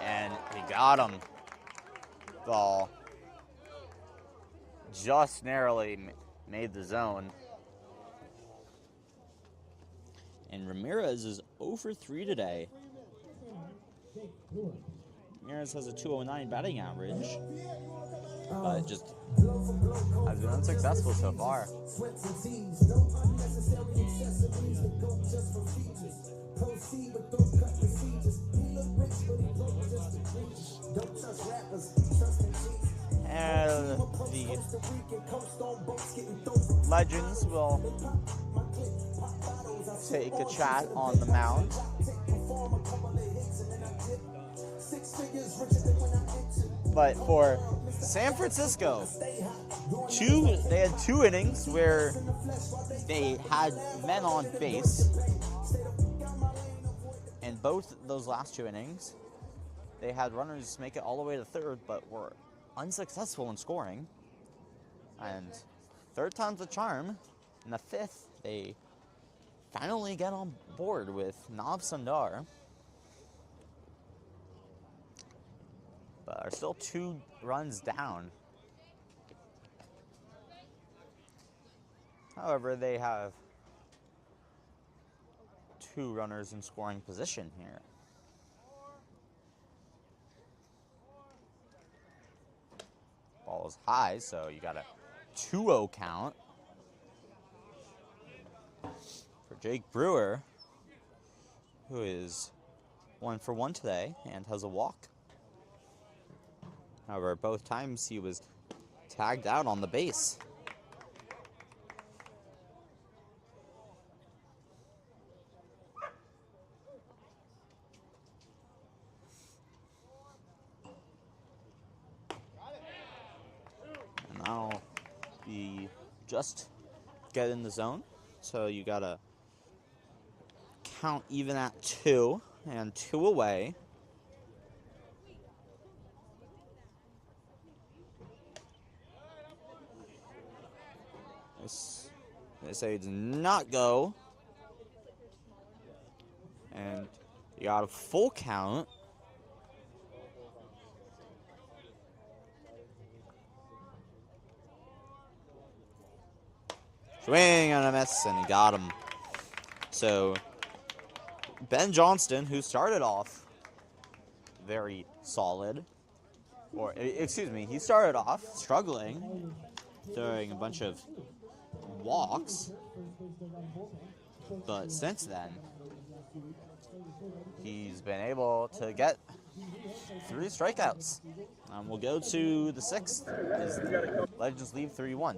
And he got him. Ball just narrowly made the zone. And Ramirez is 0 for 3 today. Ramirez has a 209 batting average, but just has been unsuccessful so far. And the Legends will take a chat on the mound. But for San Francisco, they had 2 innings where they had men on base. And both those last 2 innings, they had runners make it all the way to third, but were unsuccessful in scoring. And third time's a charm. In the 5th, they finally get on board with Nav Sundar, but are still 2 runs down. However, they have 2 runners in scoring position here. Ball is high, so you got a 2-0 count for Jake Brewer, who is 1 for 1 today and has a walk. However, both times he was tagged out on the base. And now be just get in the zone. So you gotta count even at 2 and 2 away. They say do not go. And you got a full count. Swing and a miss, and he got him. So Ben Johnston, who started off very solid, or excuse me, he started off struggling, throwing a bunch of walks, but since then, he's been able to get 3 strikeouts. We'll go to the 6th as the Legends lead 3-1.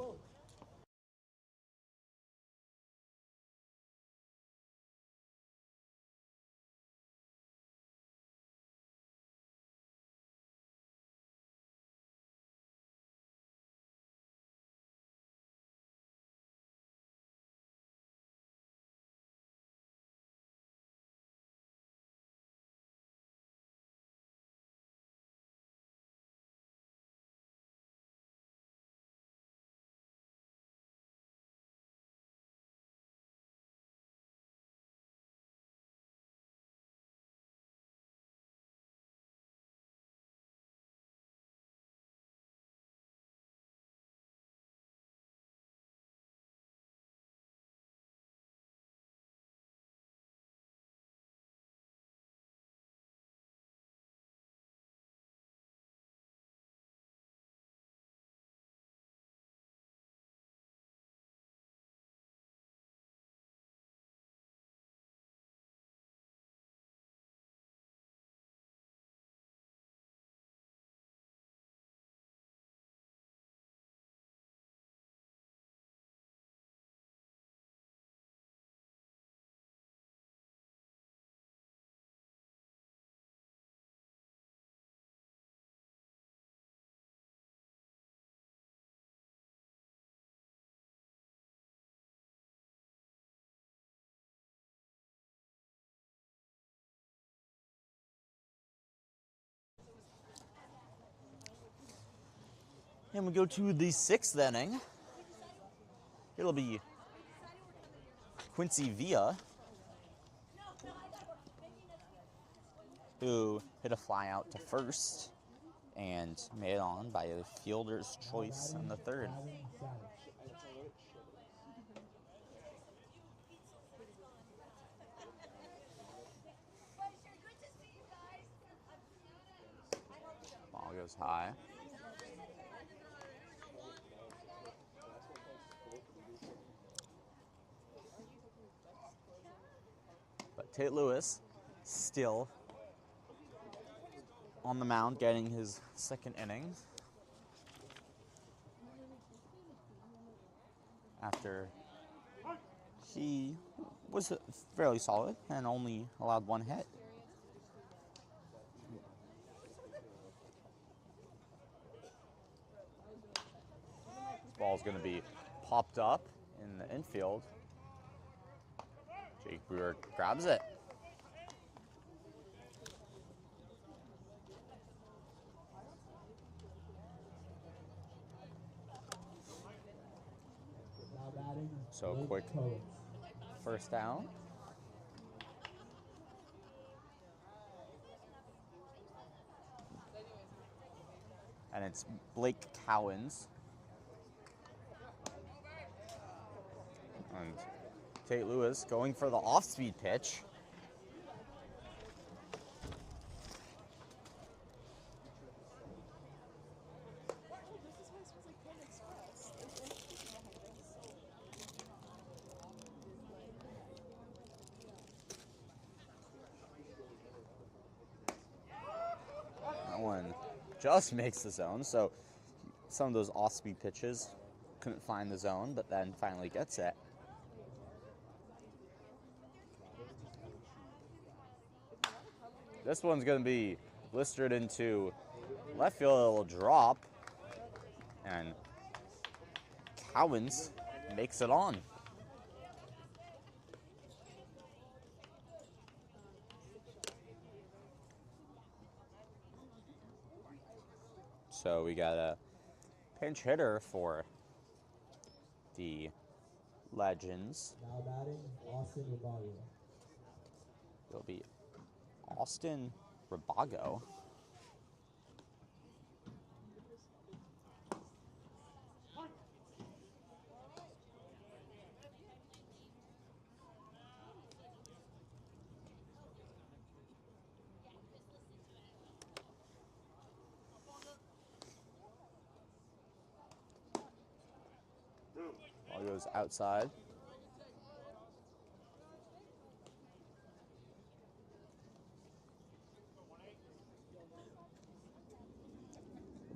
And we go to the 6th inning. It'll be Quincy Villa, who hit a fly out to first and made it on by a fielder's choice in the 3rd. Ball goes high. But Tate Lewis still on the mound, getting his 2nd inning after he was fairly solid and only allowed 1 hit. This ball's going to be popped up in the infield. Jake Brewer grabs it. So quick first down. And it's Blake Cowens. And Tate Lewis going for the off-speed pitch. That one just makes the zone. So some of those off-speed pitches couldn't find the zone, but then finally gets it. This one's going to be blistered into left field. It'll drop, and Cowens makes it on. So we got a pinch hitter for the Legends. Now batting, Austin Rabago. It'll be Austin Rabago. Ball goes outside.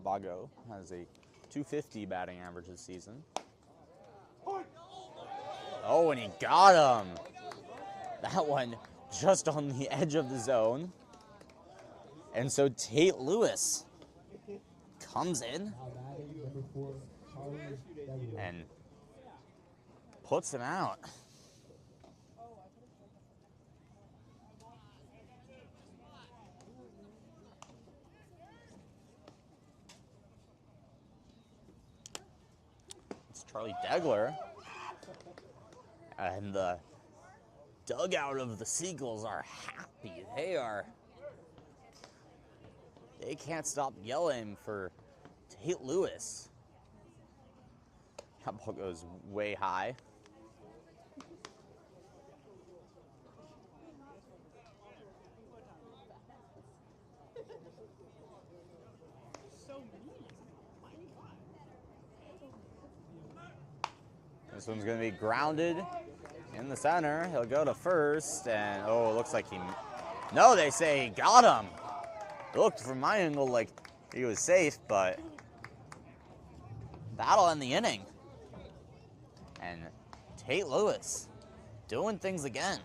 Bago has a .250 batting average this season. Oh, and he got him. That one just on the edge of the zone. And so Tate Lewis comes in and puts him out. It's Charlie Degler. And the dugout of the Seagulls are happy. They can't stop yelling for Tate Lewis. That ball goes way high. This one's going to be grounded in the center. He'll go to first, and oh, it looks like no, they say he got him. It looked from my angle like he was safe, but that'll end the inning. And Tate Lewis doing things again.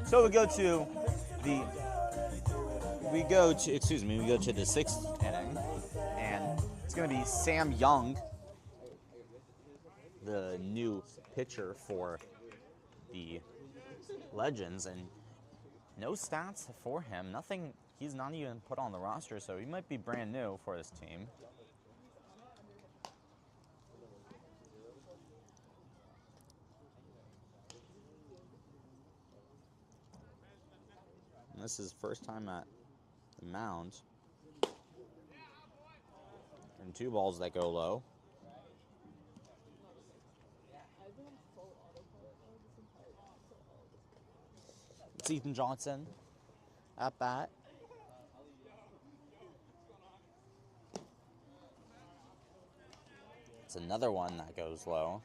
So we go to the sixth inning, and it's going to be Sam Young, the new pitcher for the Legends, and no stats for him. Nothing. He's not even put on the roster, so he might be brand new for this team. And this is first time at the mound. And 2 balls that go low. It's Ethan Johnson at bat. It's another one that goes low.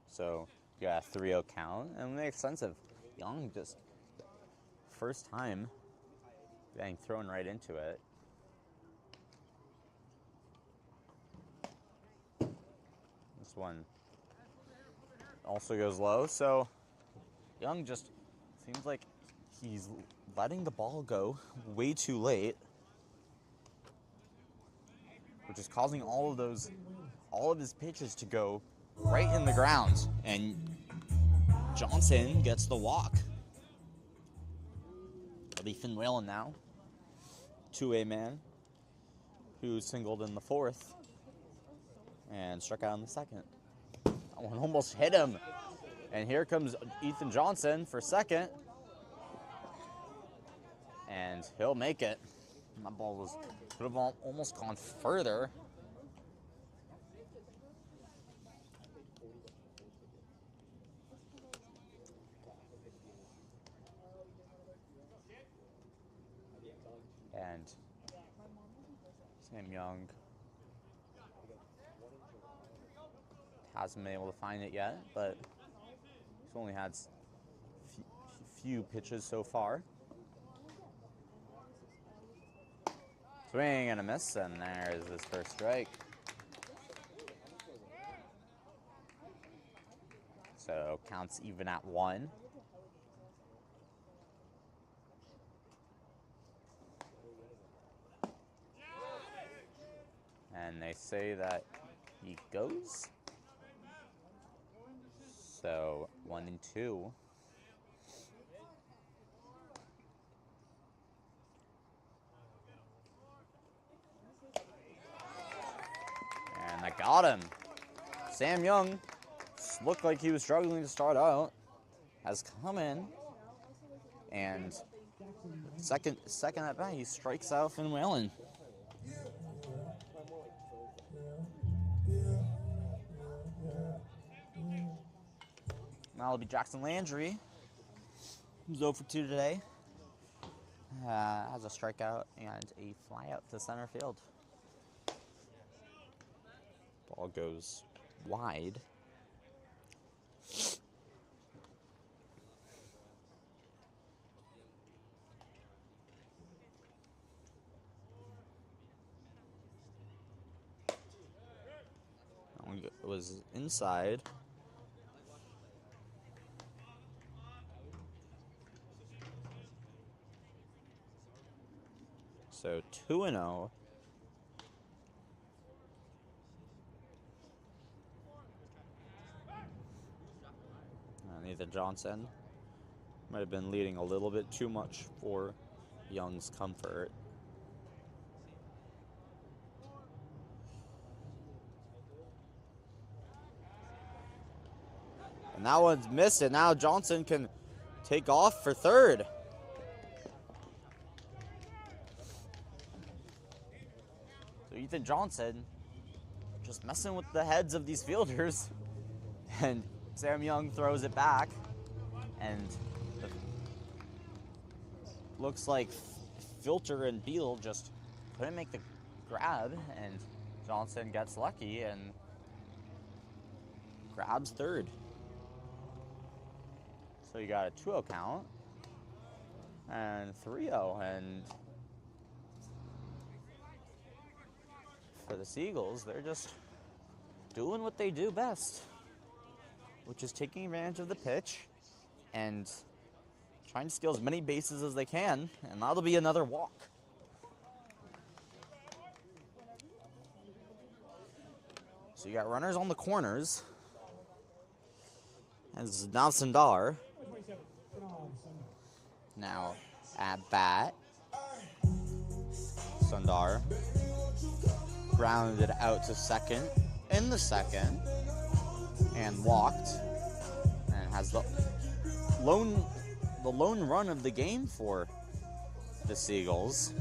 So you got a 3-0 count, and it makes sense of Young just first time getting thrown right into it. This one also goes low, so Young just seems like he's letting the ball go way too late, which is causing all of his pitches to go right in the ground, and Johnson gets the walk. It'll be Finn Whalen now, 2A man, who singled in the 4th and struck out in the 2nd. That one almost hit him, and here comes Ethan Johnson for 2nd, and he'll make it. That ball could have almost gone further. And Sam Young hasn't been able to find it yet, but he's only had few pitches so far. Swing and a miss, and there's his first strike. So counts even at 1. And they say that he goes. So 1-2. And that got him. Sam Young looked like he was struggling to start out, has come in, and second at bat, he strikes out Finn Whalen. Now it'll be Jackson Landry, who's 0 for 2 today. Has a strikeout and a fly out to center field. Ball goes wide. It was inside. So 2-0. Ethan Johnson might have been leading a little bit too much for Young's comfort. And that one's missed, and now Johnson can take off for 3rd. So Ethan Johnson just messing with the heads of these fielders, and Sam Young throws it back, and looks like Filter and Beal just couldn't make the grab, and Johnson gets lucky and grabs 3rd. So you got a 2-0 count and 3-0, and for the Seagulls, they're just doing what they do best. which is taking advantage of the pitch and trying to steal as many bases as they can, and that'll be another walk. So you got runners on the corners. As now Sundar. Now at bat. Sundar grounded out to second in the second and walked and has the lone run of the game for the Seagulls.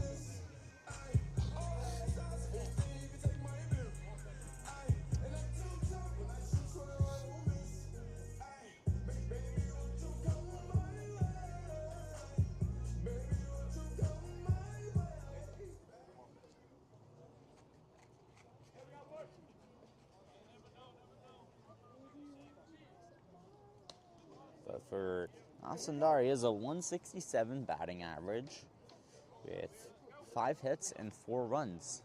But for Asandar, he has a 167 batting average with 5 hits and 4 runs.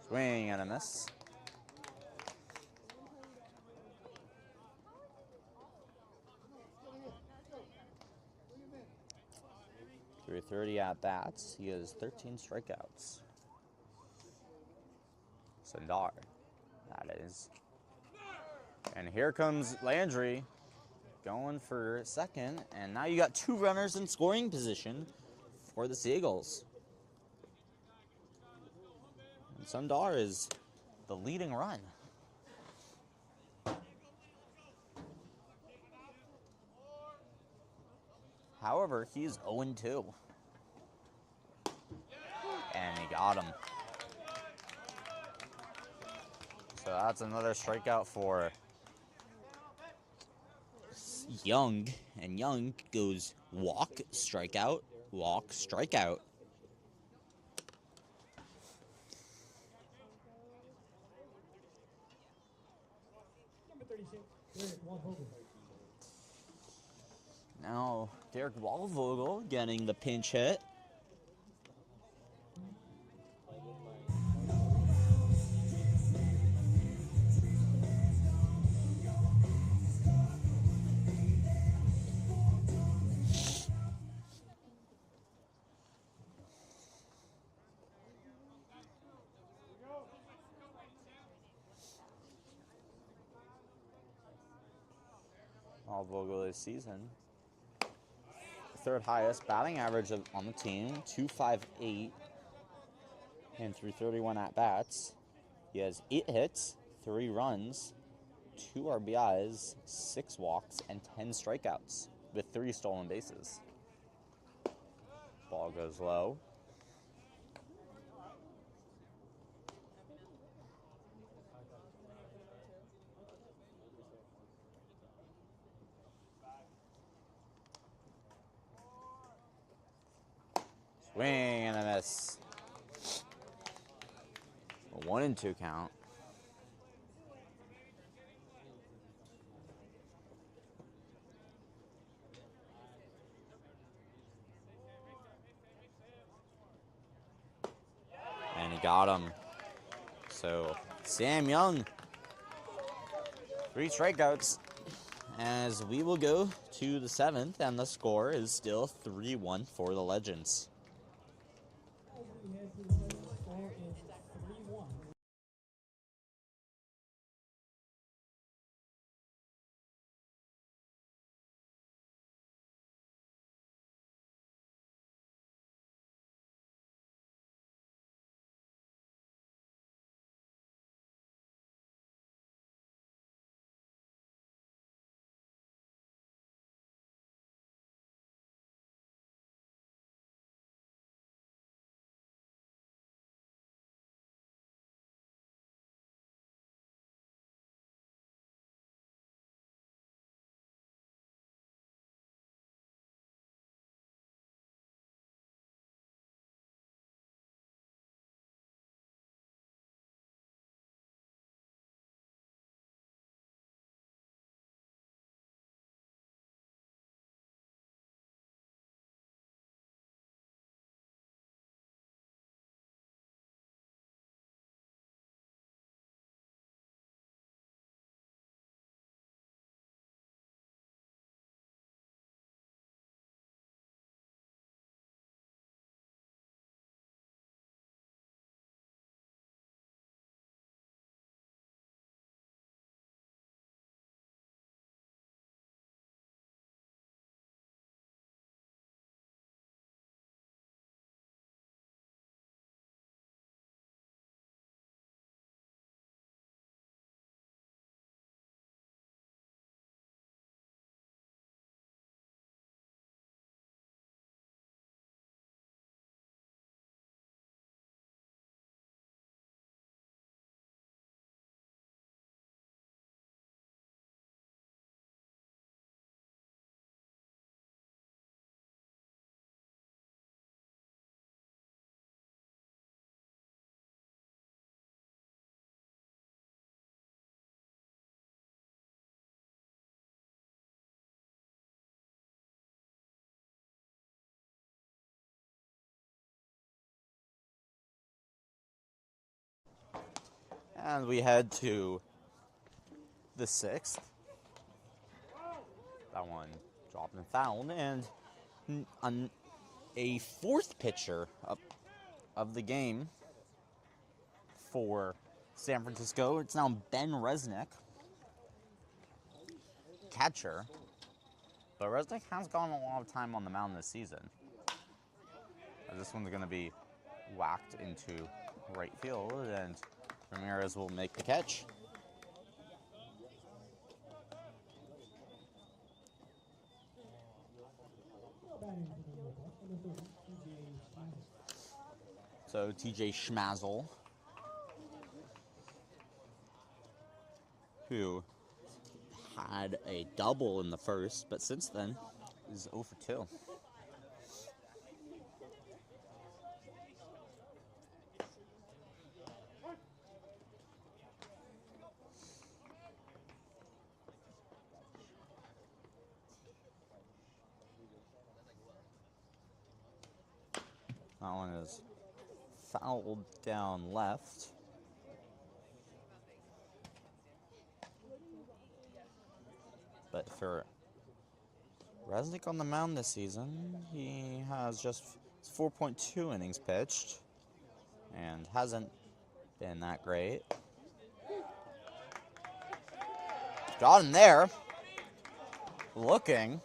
Swing and a miss. Through 30 at-bats, he has 13 strikeouts. Sundar, that is. And here comes Landry going for second, and now you got 2 runners in scoring position for the Seagulls. And Sundar is the leading run. However, he's 0-2. And he got him. So that's another strikeout for Young. And Young goes walk, strikeout, walk, strikeout. Number 36, Derek Waldvogel. Now, Derek Waldvogel getting the pinch hit. Waldvogel this season. 3rd highest batting average on the team, 258, and through 31 at-bats, he has 8 hits, 3 runs, 2 RBIs, 6 walks, and 10 strikeouts with 3 stolen bases. Ball goes low. Swing and a miss. A 1-2 count. And he got him. So Sam Young, 3 strikeouts. As we will go to the 7th, and the score is still 3-1 for the Legends. As we head to the 7th, score is 3-1. And we head to the 6th. That one dropped and fouled. And a 4th pitcher of the game for San Francisco. It's now Ben Resnick, catcher. But Resnick has gotten a lot of time on the mound this season. This one's going to be whacked into right field, and Ramirez will make the catch. So TJ Schmazel, who had a double in the first, but since then is 0 for 2. That one is fouled down left. But for Resnick on the mound this season, he has just 4.2 innings pitched and hasn't been that great. Got him there. Looking.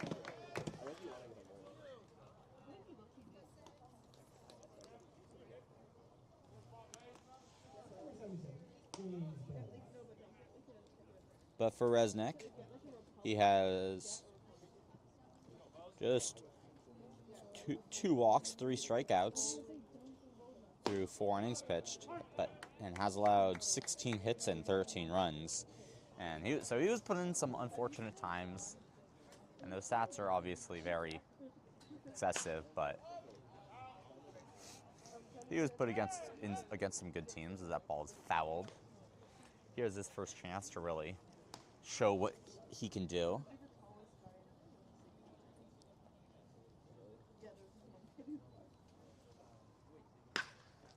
But for Resnick, he has just two walks, 3 strikeouts through 4 innings pitched, and has allowed 16 hits and 13 runs. And he was put in some unfortunate times, and those stats are obviously very excessive, but he was put against some good teams as that ball is fouled. Here's his first chance to really show what he can do.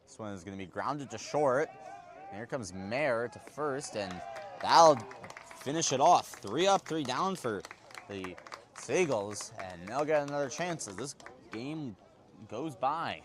This one is going to be grounded to short. And here comes Mayer to first, and that'll finish it off. 3 up, 3 down for the Seagulls, and they'll get another chance as this game goes by.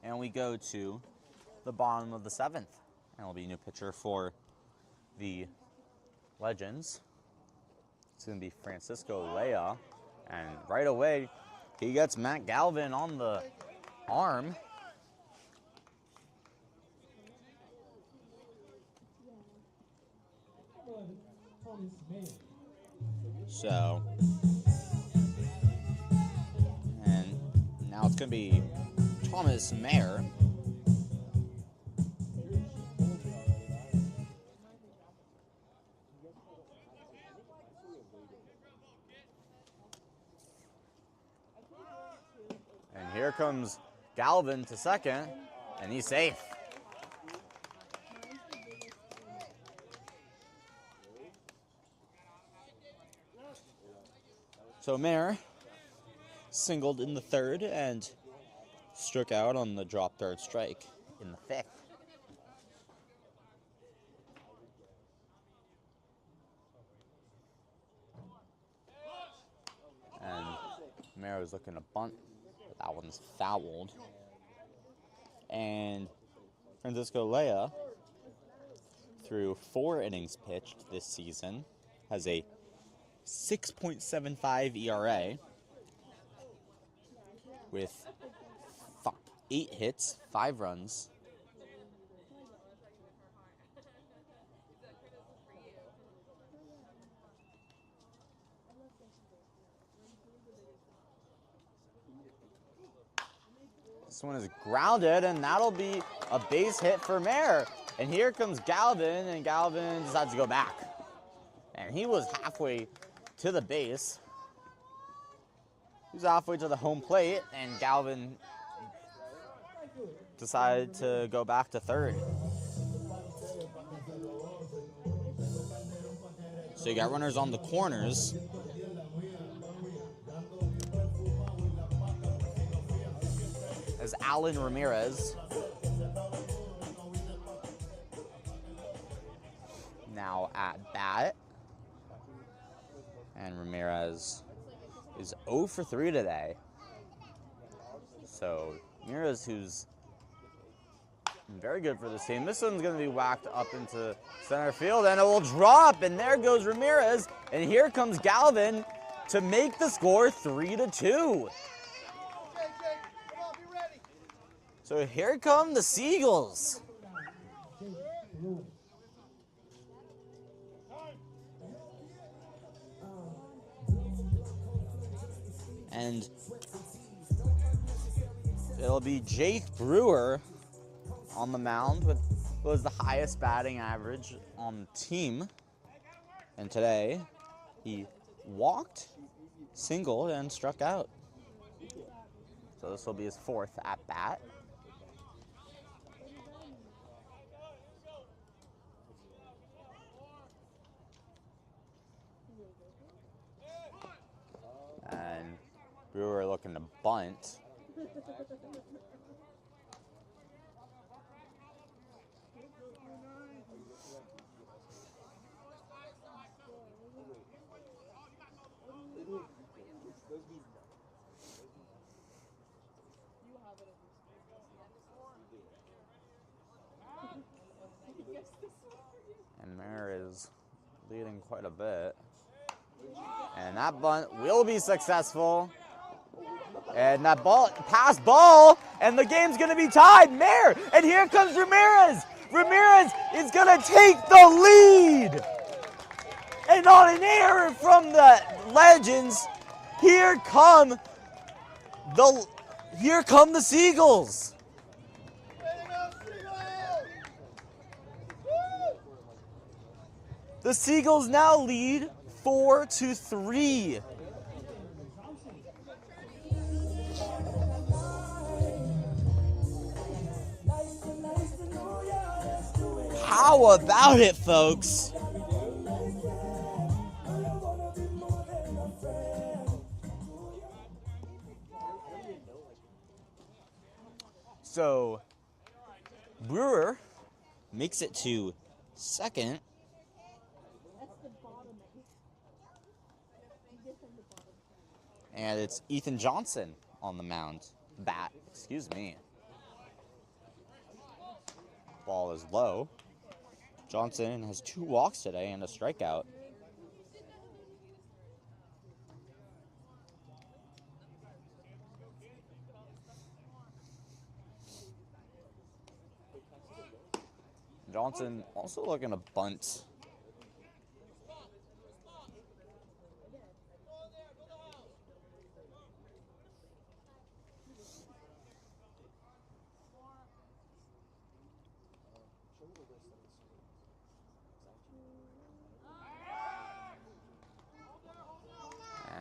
And we go to the bottom of the 7th. And it'll be a new pitcher for the Legends. It's going to be Francisco Lea. And right away, he gets Matt Galvin on the arm. So, and now it's going to be Thomas Mayer. And here comes Galvin to second, and he's safe. So Mayer singled in the 3rd and struck out on the drop 3rd strike in the 5th. And Mayer was looking to bunt, but that one's fouled. And Francisco Lea, through 4 innings pitched this season, has a 6.75 ERA with 8 hits, 5 runs. This one is grounded, and that'll be a base hit for Mayer. And here comes Galvin, and Galvin decides to go back. And he was halfway to the base. He was halfway to the home plate, and Galvin decided to go back to 3rd. So you got runners on the corners. As Alan Ramirez now at bat. And Ramirez is 0 for 3 today. So Ramirez, who's very good for this team. This one's going to be whacked up into center field, and it will drop, and there goes Ramirez. And here comes Galvin to make the score 3-2. So here come the Seagulls. And it'll be Jake Brewer on the mound with was the highest batting average on the team. And today he walked, singled, and struck out. So this will be his 4th at bat. And Brewer looking to bunt. And Mayer is leading quite a bit. And that bunt will be successful. And that pass ball, and the game's going to be tied. Mayer, and here comes Ramirez. Ramirez is going to take the lead. And on an error from the Legends, here come the Seagulls. The Seagulls now lead 4-3. How about it, folks? So, Brewer makes it to second. And it's Ethan Johnson on the mound. Excuse me. Ball is low. Johnson has 2 walks today and a strikeout. Johnson also looking to bunt.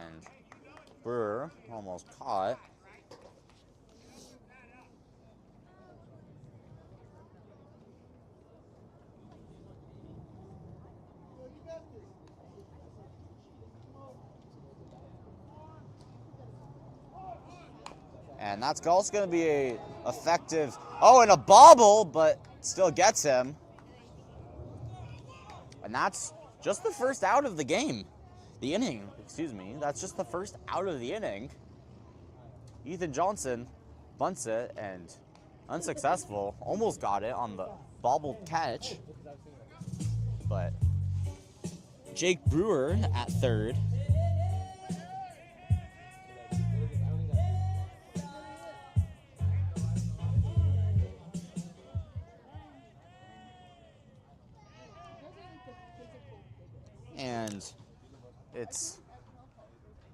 And Brewer almost caught. And that's also going to be a effective. Oh, and a bobble, but still gets him. And that's just the first out of the game. The inning, excuse me. That's just the first out of the inning. Ethan Johnson bunts it and unsuccessful. Almost got it on the bobbled catch. But Jake Brewer at third. And it's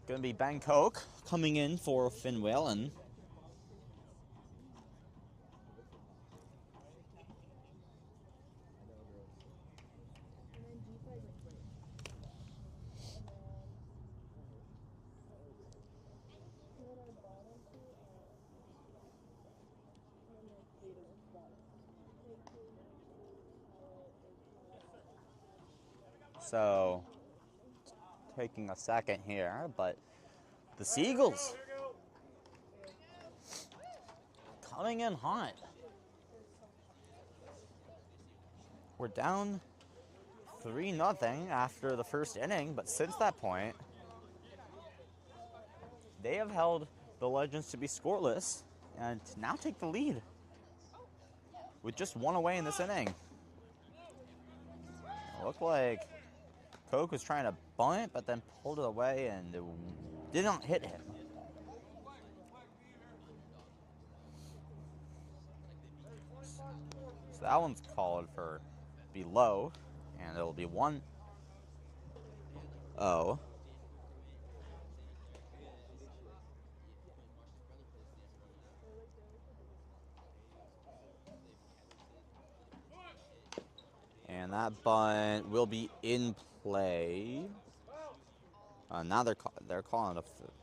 going to be Ben Koch coming in for Finn Whalen. So, taking a second here, but the Seagulls coming in hot. We're down 3-0 after the first inning, but since that point, they have held the Legends to be scoreless and now take the lead with just 1 away in this inning. It looked like Koch was trying to bunt, but then pulled it away and it did not hit him. So that one's called for below, and it'll be 1-0. And that bunt will be in play. Now they're calling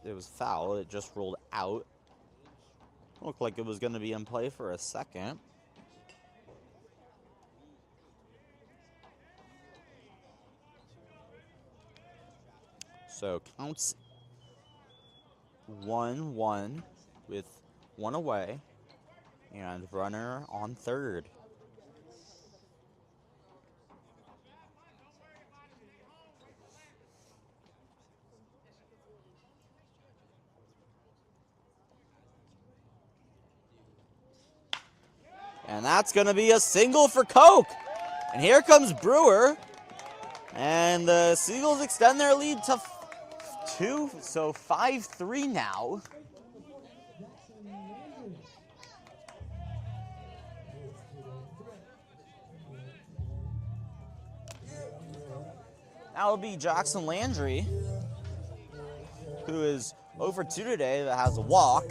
it was foul. It just rolled out. Looked like it was going to be in play for a second. So counts 1-1 with 1 away and runner on third. And that's going to be a single for Koch. And here comes Brewer. And the Seagulls extend their lead to 2, so 5-3 now. That will be Jackson Landry, who is 0 for 2 today, that has a walk.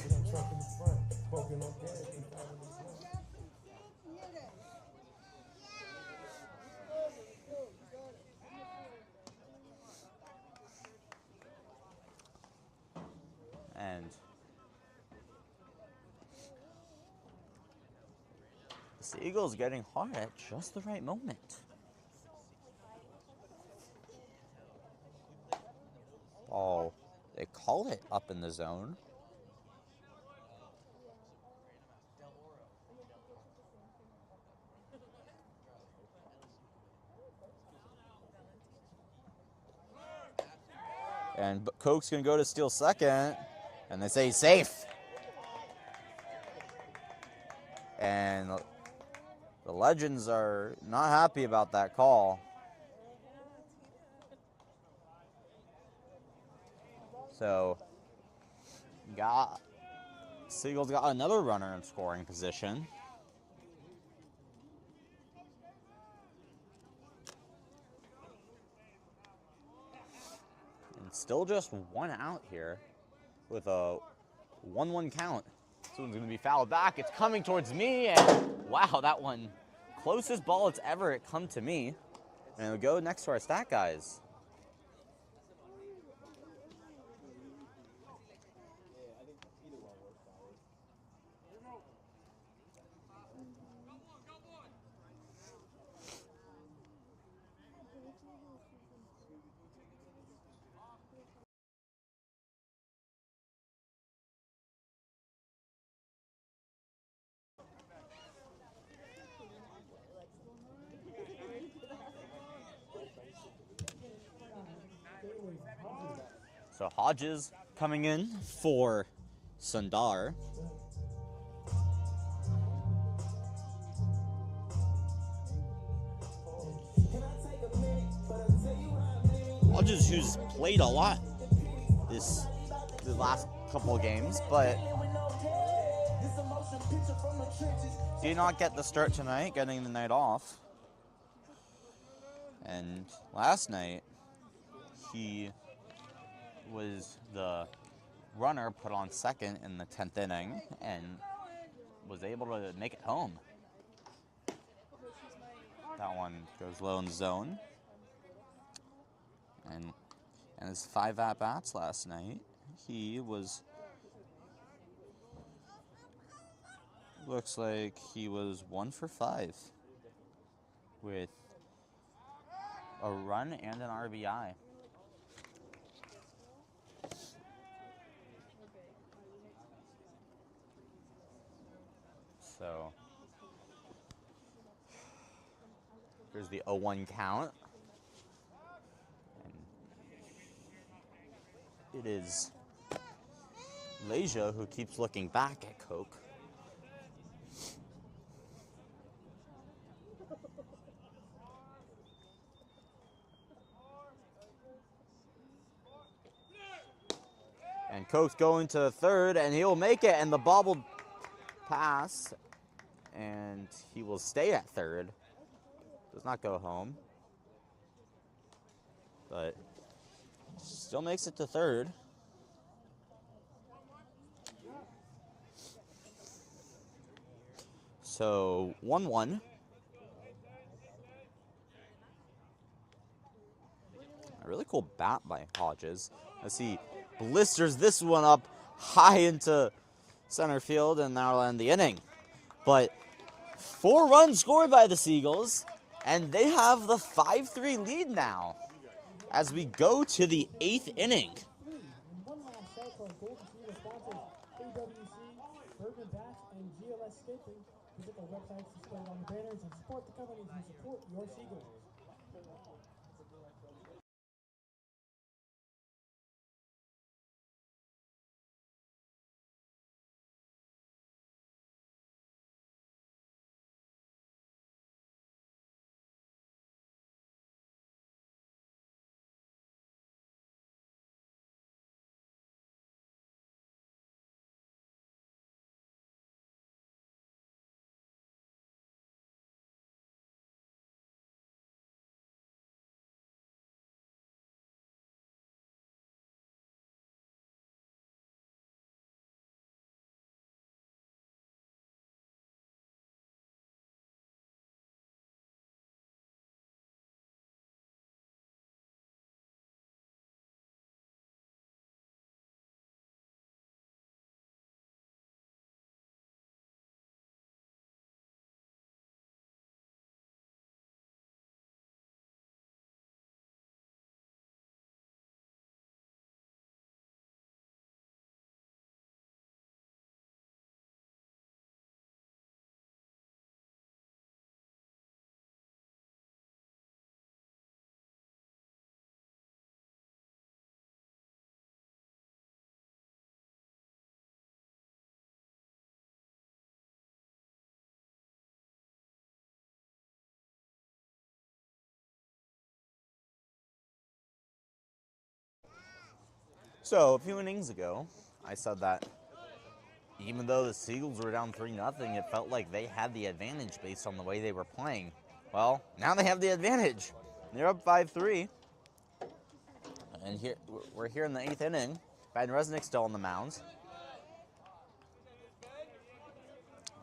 And the Seagulls getting hot at just the right moment. Oh, they call it up in the zone. And Koch's going to go to steal second. And they say he's safe. And the The Legends are not happy about that call. So, Seagulls got another runner in scoring position. And still just one out here with a 1-1 count. This one's going to be fouled back. It's coming towards me, and wow, that one, closest ball it's ever come to me. And it'll go next to our stat guys. So Hodges coming in for Sundar. Hodges, who's played a lot the last couple of games, but did not get the start tonight, getting the night off. And last night, he was the runner put on second in the 10th inning and was able to make it home. That one goes low in the zone. And his 5 at-bats last night, he was, looks like he was 1 for 5 with a run and an RBI. So here's the 0-1 count. And it is Leja who keeps looking back at Coke. And Coke's going to third, and he'll make it, and the bobbled pass, and he will stay at third. Does not go home, but still makes it to third. So 1-1. A really cool bat by Hodges. As he blisters this one up high into center field, and that'll end the inning. But 4 runs scored by the Seagulls, and they have the 5-3 lead now as we go to the 8th inning. And one last shout to our Golden Seagull sponsors, AWC, Bergman Bats, and GLS Skating. Visit their websites displayed on the banners and support the companies who support your Seagulls. So, a few innings ago, I said that even though the Seagulls were down 3-0, it felt like they had the advantage based on the way they were playing. Well, now they have the advantage. They're up 5-3. And here we're here in the 8th inning. Van Resnick still on the mound.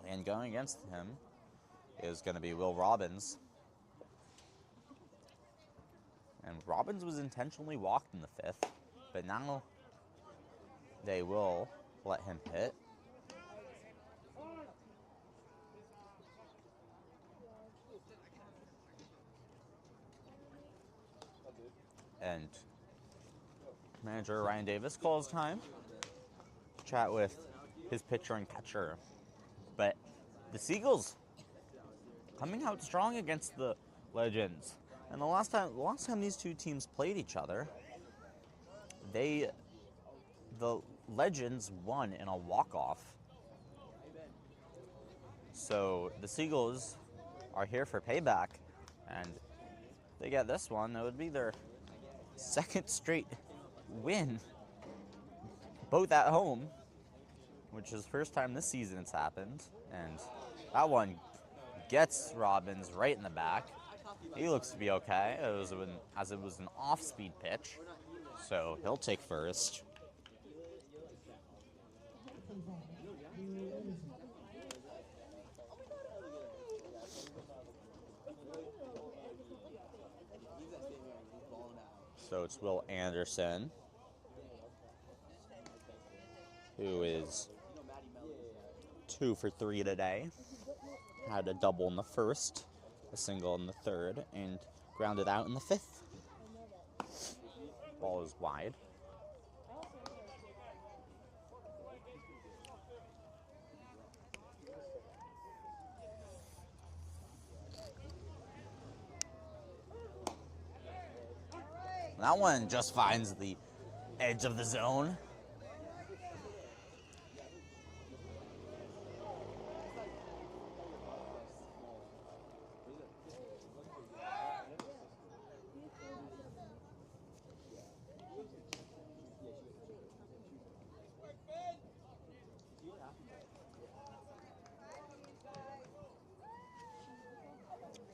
And going against him is going to be Will Robbins. And Robbins was intentionally walked in the 5th, but now they will let him hit. And manager Ryan Davis calls time to chat with his pitcher and catcher. But the Seagulls coming out strong against the Legends. And the last time these two teams played each other, the Legends won in a walk-off. So the Seagulls are here for payback, and if they get this one, it would be their second straight win, both at home, which is the first time this season it's happened. And that one gets Robbins right in the back. He looks to be okay, as it was an off-speed pitch, so he'll take first. So it's Will Anderson, who is 2 for 3 today. Had a double in the 1st, a single in the 3rd, and grounded out in the 5th. Ball is wide. That one just finds the edge of the zone.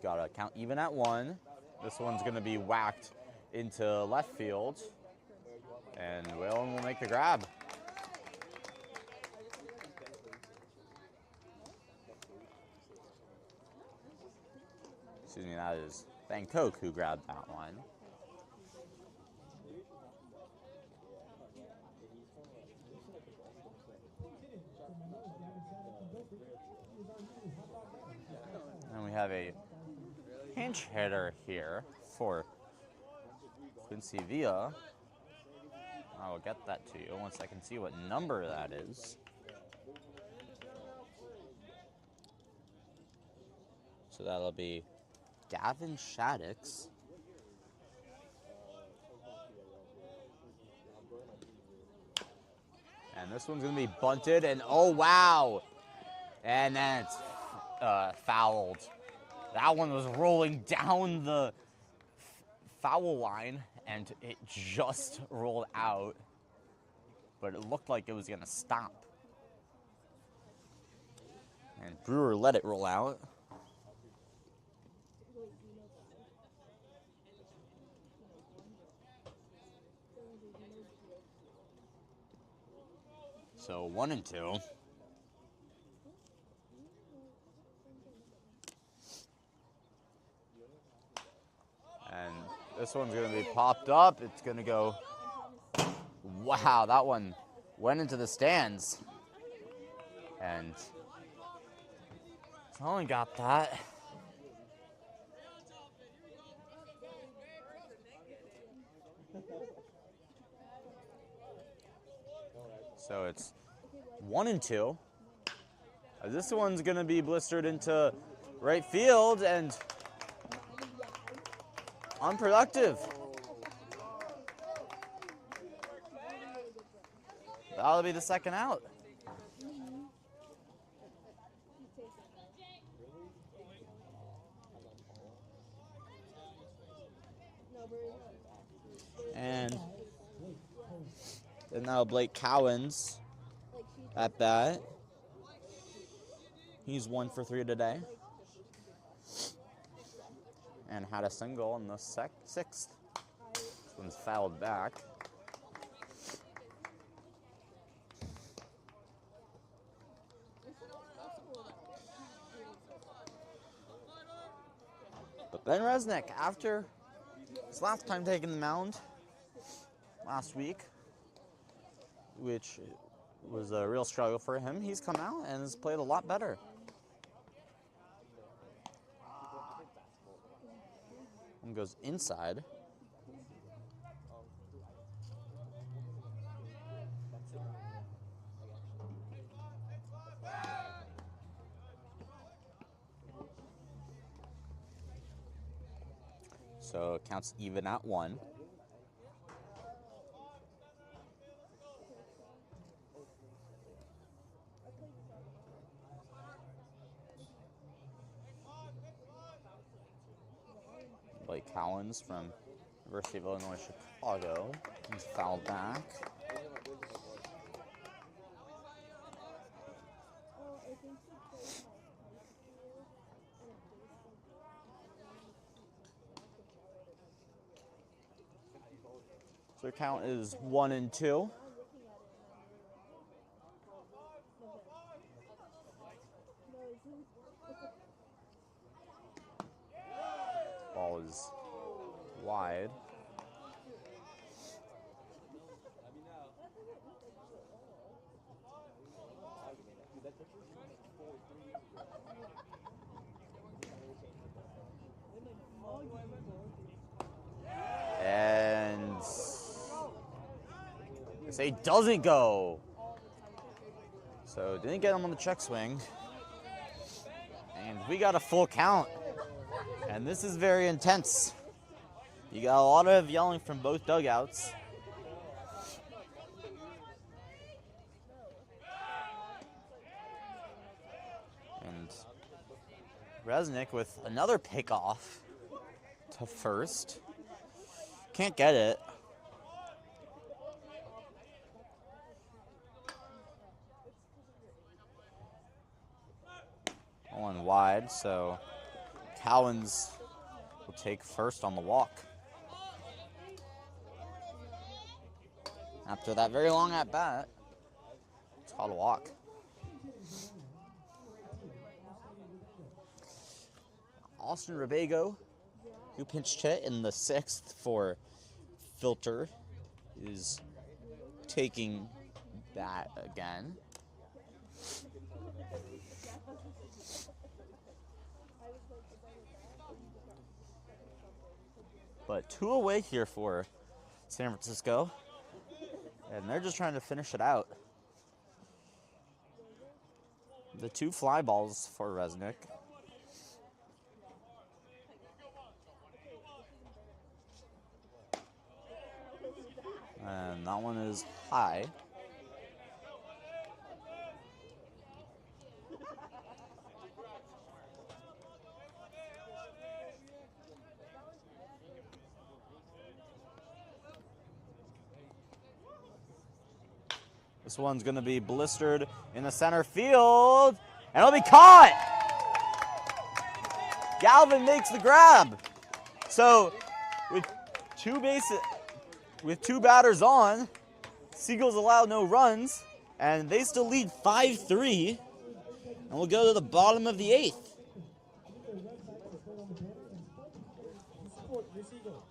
Got to count even at 1. This one's going to be whacked into left field, and Whalen will make the grab. Excuse me, that is Van Koch who grabbed that one. And we have a pinch hitter here for Quincy Villa. I will get that to you once I can see what number that is. So that'll be Gavin Shaddix. And this one's going to be bunted, and oh wow! And then it's fouled. That one was rolling down the foul line, and it just rolled out, but it looked like it was going to stop. And Brewer let it roll out. So 1-2. And this one's going to be popped up. It's going to go. Wow, that one went into the stands. And someone got that. So it's 1-2. This one's going to be blistered into right field and unproductive. That'll be the second out. And And now Blake Cowens at bat. He's 1 for 3 today. And had a single in the 6th. This one's fouled back. But Ben Resnick, after his last time taking the mound last week, which was a real struggle for him, he's come out and has played a lot better. One goes inside. So it counts even at 1. Blake Cowens from University of Illinois Chicago. He's fouled back. So their count is 1-2. Ball is wide. And say doesn't go. So didn't get him on the check swing. And we got a full count. And this is very intense. You got a lot of yelling from both dugouts. And Resnick with another pickoff to first. Can't get it. One wide, so Cowens will take first on the walk. After that very long at bat, it's called a walk. Austin Rubago, who pinched hit in the 6th for Filter, is taking that again. But 2 away here for San Francisco. And they're just trying to finish it out. The 2 fly balls for Resnick. And that one is high. This one's going to be blistered in the center field, and it'll be caught. Galvin makes the grab. So with two batters on, Seagulls allow no runs, and they still lead 5-3, and we'll go to the bottom of the 8th. Support your Seagulls.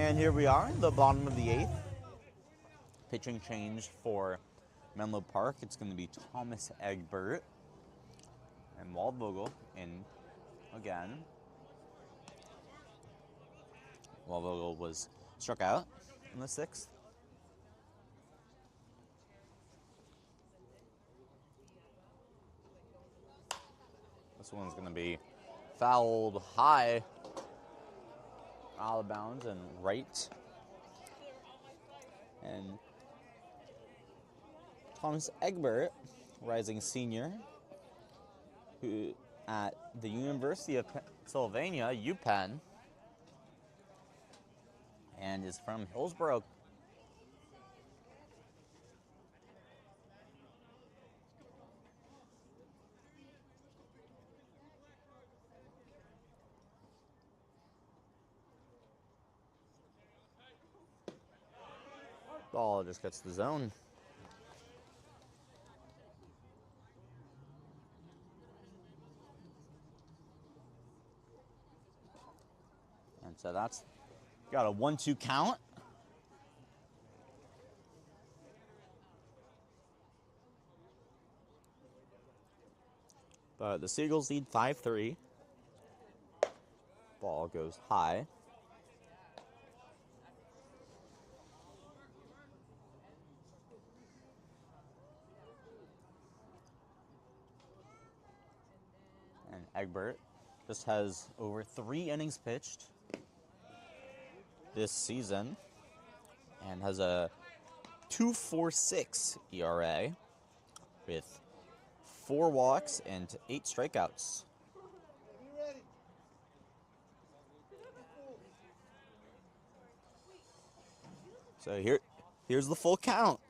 And here we are, the bottom of the 8th. Pitching change for Menlo Park. It's going to be Thomas Egbert and Waldvogel in again. Waldvogel was struck out in the 6th. This one's going to be fouled high, out of bounds and right. And Thomas Egbert, rising senior, who at the University of Pennsylvania, UPenn, and is from Hillsborough. Ball just gets the zone. And so that's got a 1-2 count. But the Seagulls lead 5-3. Ball goes high. And Egbert just has over 3 innings pitched this season and has a 2.46 ERA with 4 walks and 8 strikeouts. So here's the full count.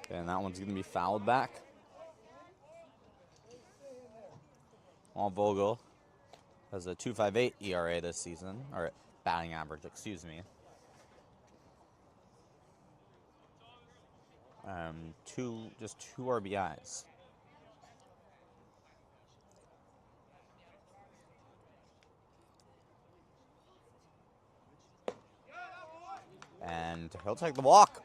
And that one's going to be fouled back. Vogel has a 2.58 ERA this season, or batting average, excuse me. Just two RBIs. And he'll take the walk.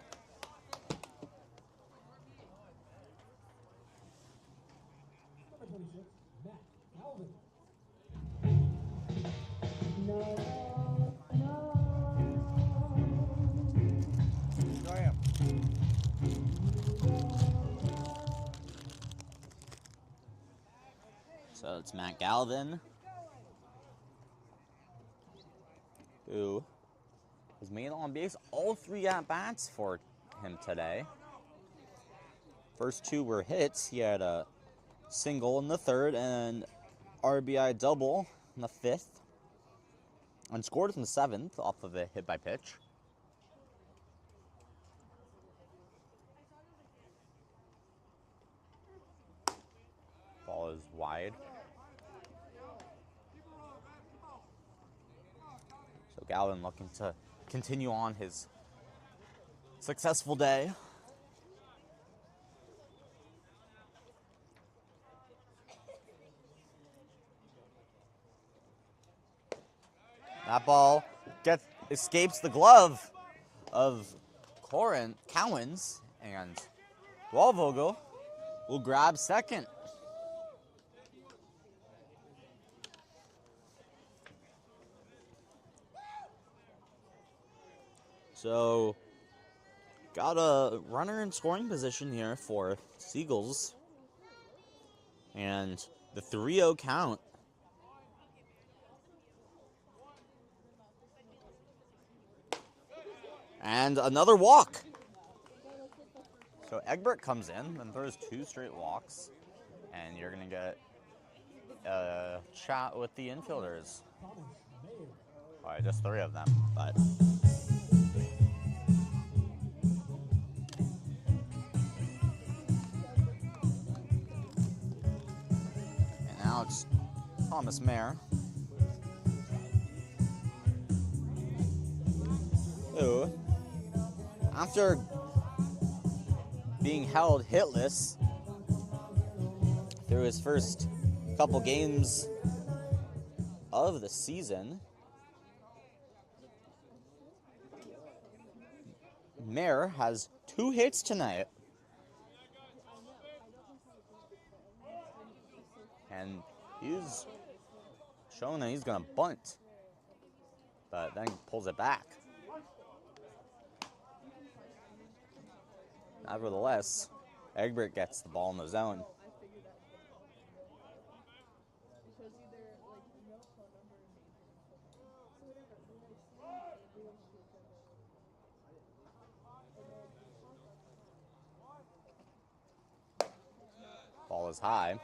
So it's Matt Galvin, who has made on base all 3 at-bats for him today. First 2 were hits. He had a single in the 3rd and RBI double in the 5th. And scored in the 7th off of a hit by pitch. Ball is wide. So Galvin looking to continue on his successful day. That ball escapes the glove of Cowens, and Waldvogel will grab second. So, got a runner in scoring position here for Seagulls. And the 3-0 count. And another walk. So Egbert comes in and throws 2 straight walks. And you're going to get a chat with the infielders. All right, just 3 of them, but... Now it's Thomas Mayer, who, after being held hitless through his first couple games of the season, Mayer has 2 hits tonight. And he's showing that he's going to bunt. But then he pulls it back. Nevertheless, Egbert gets the ball in the zone. Ball is high.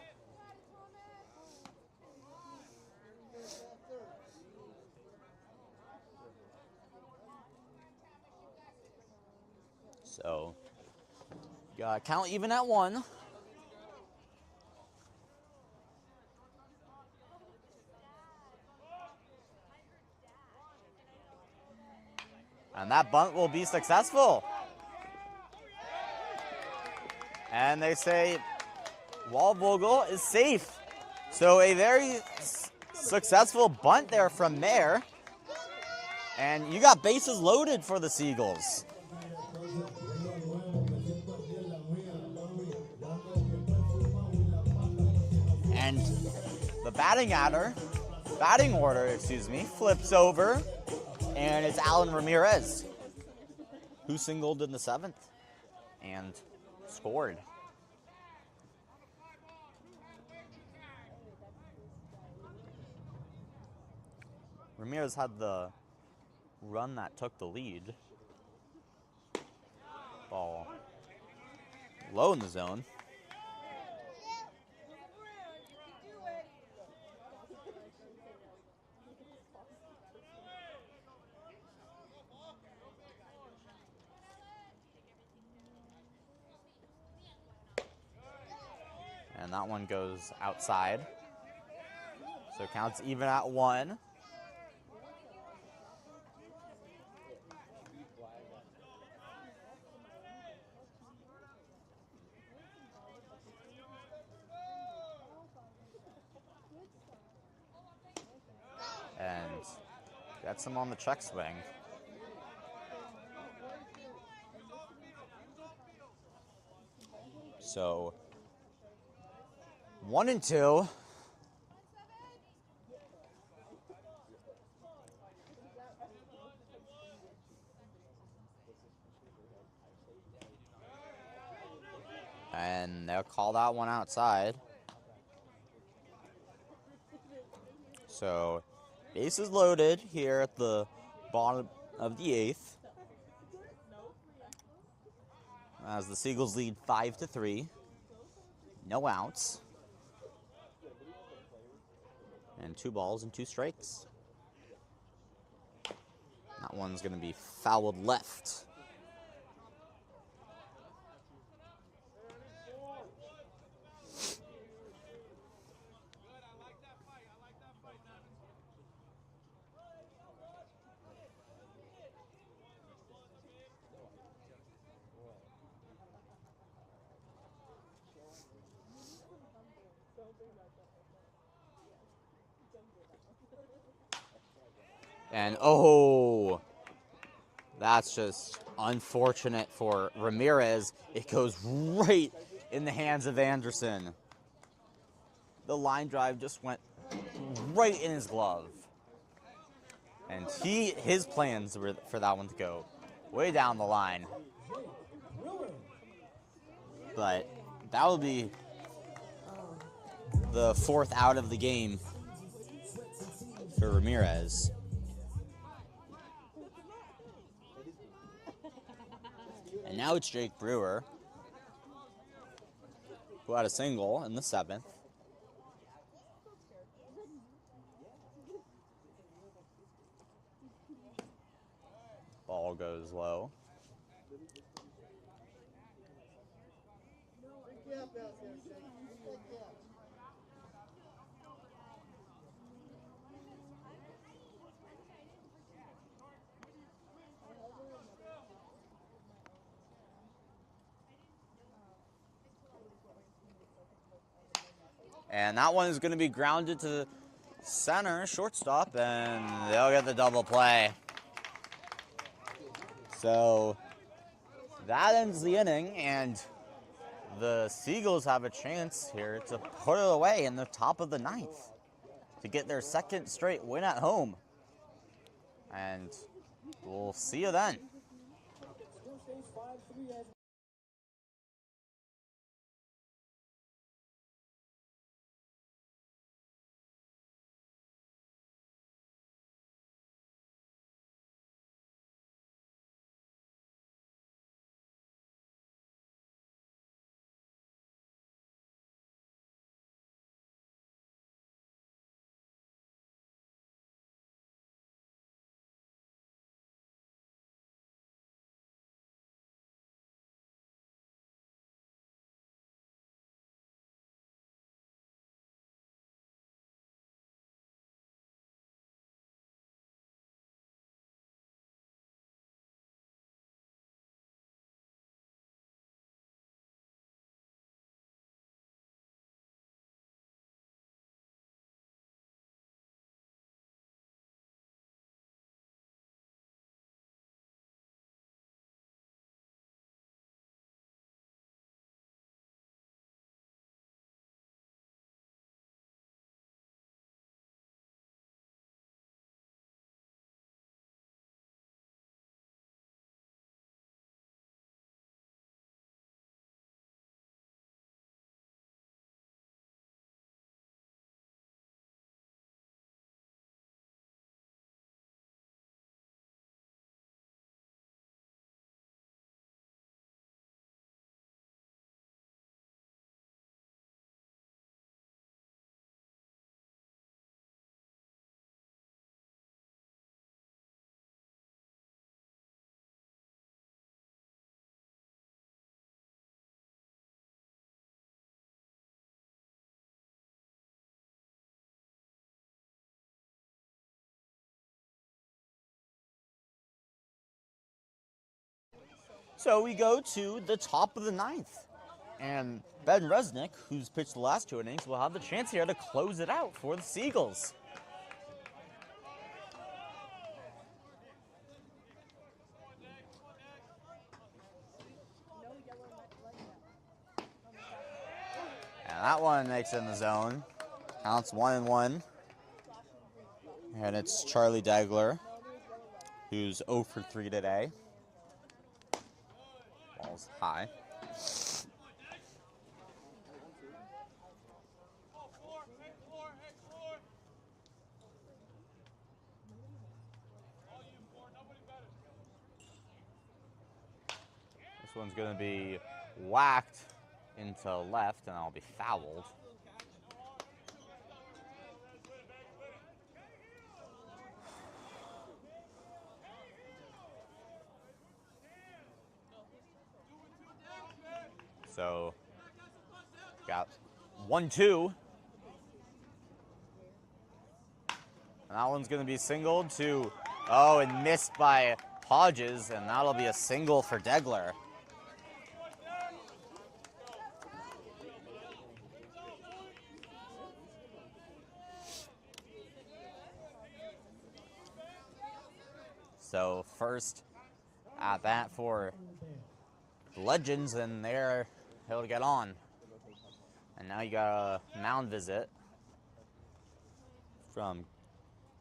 So, got count even at 1. And that bunt will be successful. And they say Waldvogel is safe. So a very successful bunt there from Mayer. And you got bases loaded for the Seagulls. And the batting order, flips over. And it's Alan Ramirez, who singled in the 7th and scored. Ramirez had the run that took the lead. Ball low in the zone. And that one goes outside. So counts even at 1. And gets him on the check swing. So 1-2. And they'll call that one outside. So bases loaded here at the bottom of the 8th. As the Seagulls lead 5-3. No outs. And 2 balls and 2 strikes. That one's going to be fouled left. And oh, that's just unfortunate for Ramirez. It goes right in the hands of Anderson. The line drive just went right in his glove. And his plans were for that one to go way down the line. But that will be the 4th out of the game for Ramirez. And now it's Jake Brewer, who had a single in the 7th. Ball goes low. And that one is going to be grounded to center, shortstop, and they'll get the double play. So that ends the inning, and the Seagulls have a chance here to put it away in the top of the ninth to get their second straight win at home. And we'll see you then. Score stays 5-3 as So we go to the top of the ninth. And Ben Resnick, who's pitched the last two innings, will have the chance here to close it out for the Seagulls. And that one makes it in the zone. Counts 1-1. And it's Charlie Degler, who's 0 for 3 today. Ball's high. This one's going to be whacked into left, and I'll be fouled. So, got 1-2. And that one's going to be singled to, and missed by Hodges, and that'll be a single for Degler. So first at bat for the Legends, and they're able to get on. And now you got a mound visit from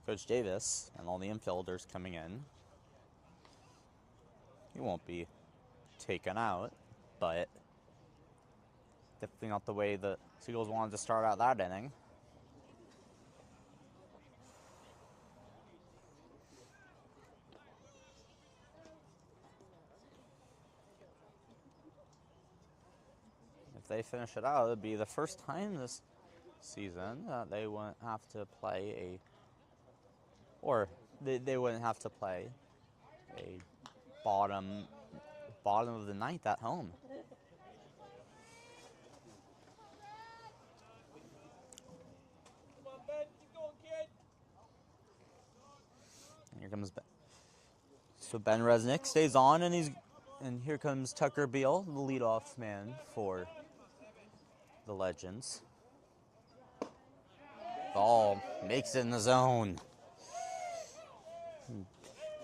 Coach Davis and all the infielders coming in. He won't be taken out, but definitely not the way the Seagulls wanted to start out that inning. If they finish it out, it would be the first time this season that they wouldn't have to play they wouldn't have to play a bottom of the ninth at home. And here comes Ben. So Ben Resnick stays on, and here comes Tucker Beal, the leadoff man for the Legends. Ball makes it in the zone.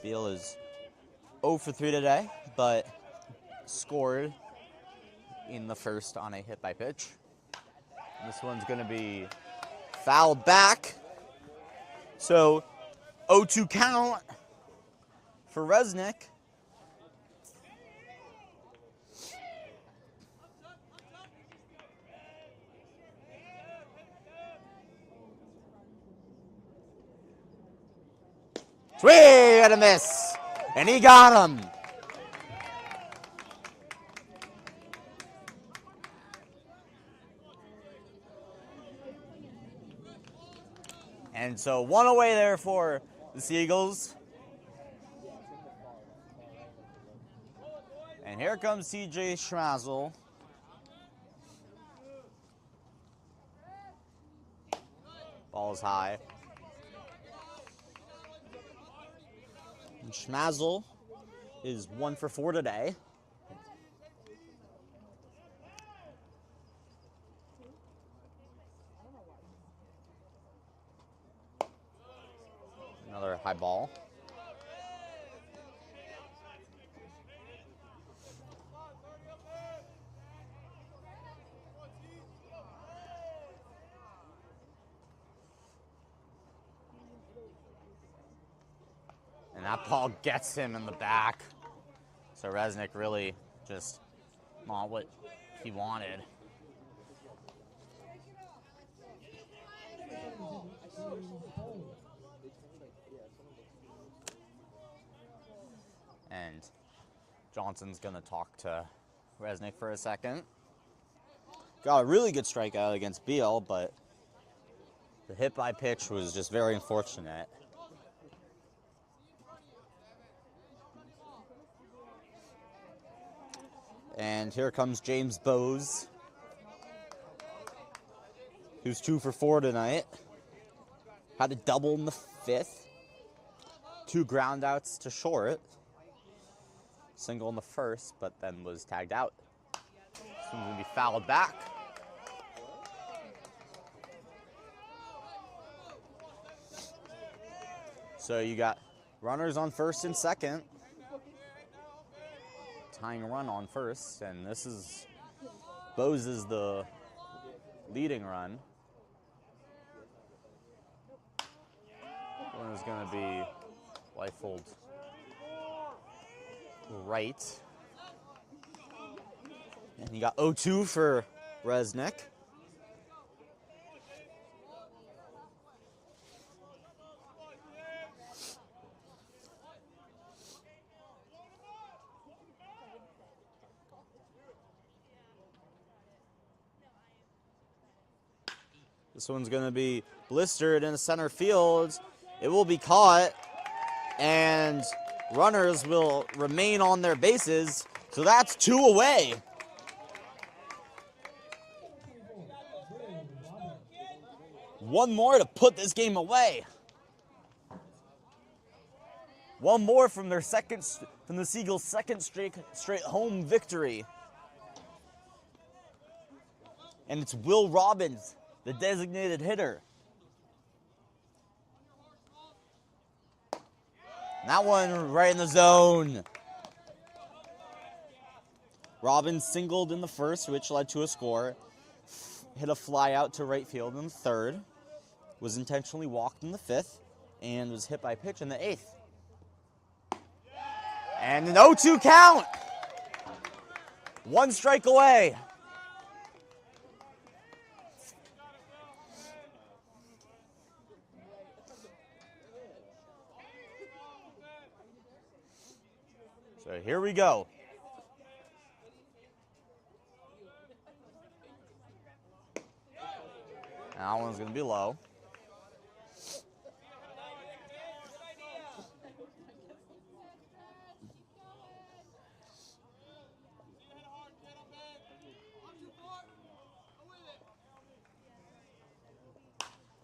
Beal is 0 for 3 today, but scored in the first on a hit by pitch. This one's going to be fouled back. So 0-2 count for Resnick. Swing and a miss. And he got him. And so one away there for the Seagulls. And here comes TJ Schmazel. Ball's high. And Schmazel is 1 for 4 today. Another high ball. And that ball gets him in the back. So Resnick really just not what he wanted. And Johnson's going to talk to Resnick for a second. Got a really good strikeout against Beal, but the hit by pitch was just very unfortunate. And here comes James Bowes, who's 2 for 4 tonight. Had a double in the 5th. 2 ground outs to short. Single in the 1st, but then was tagged out. This one's going to be fouled back. So you got runners on 1st and 2nd. Tying a run on 1st, and this is Bose is the leading run. One is going to be Leifold right. And you got 0-2 for Resnick. This one's going to be blistered in the center field. It will be caught, and runners will remain on their bases. So that's 2 away. One more to put this game away. One more from their from the Seagulls' second straight home victory. And it's Will Robbins, the designated hitter. And that one right in the zone. Robbins singled in the 1st, which led to a score. Hit a fly out to right field in the 3rd. Was intentionally walked in the 5th. And was hit by a pitch in the 8th. And an 0-2 count. 1 strike away. So here we go. That one's going to be low.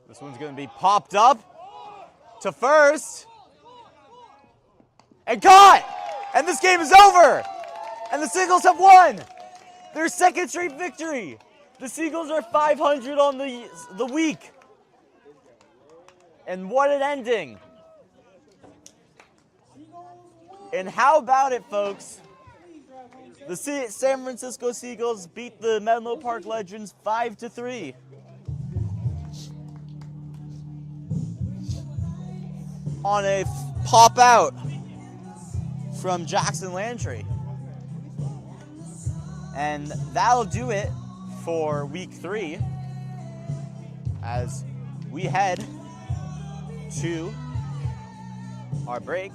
This one's going to be popped up to 1st. And caught! And this game is over! And the Seagulls have won! Their 2nd straight victory! The Seagulls are 500 on the week. And what an ending! And how about it, folks? The San Francisco Seagulls beat the Menlo Park Legends 5-3. On a pop out from Jackson Landry. And that'll do it for week 3 as we head to our break.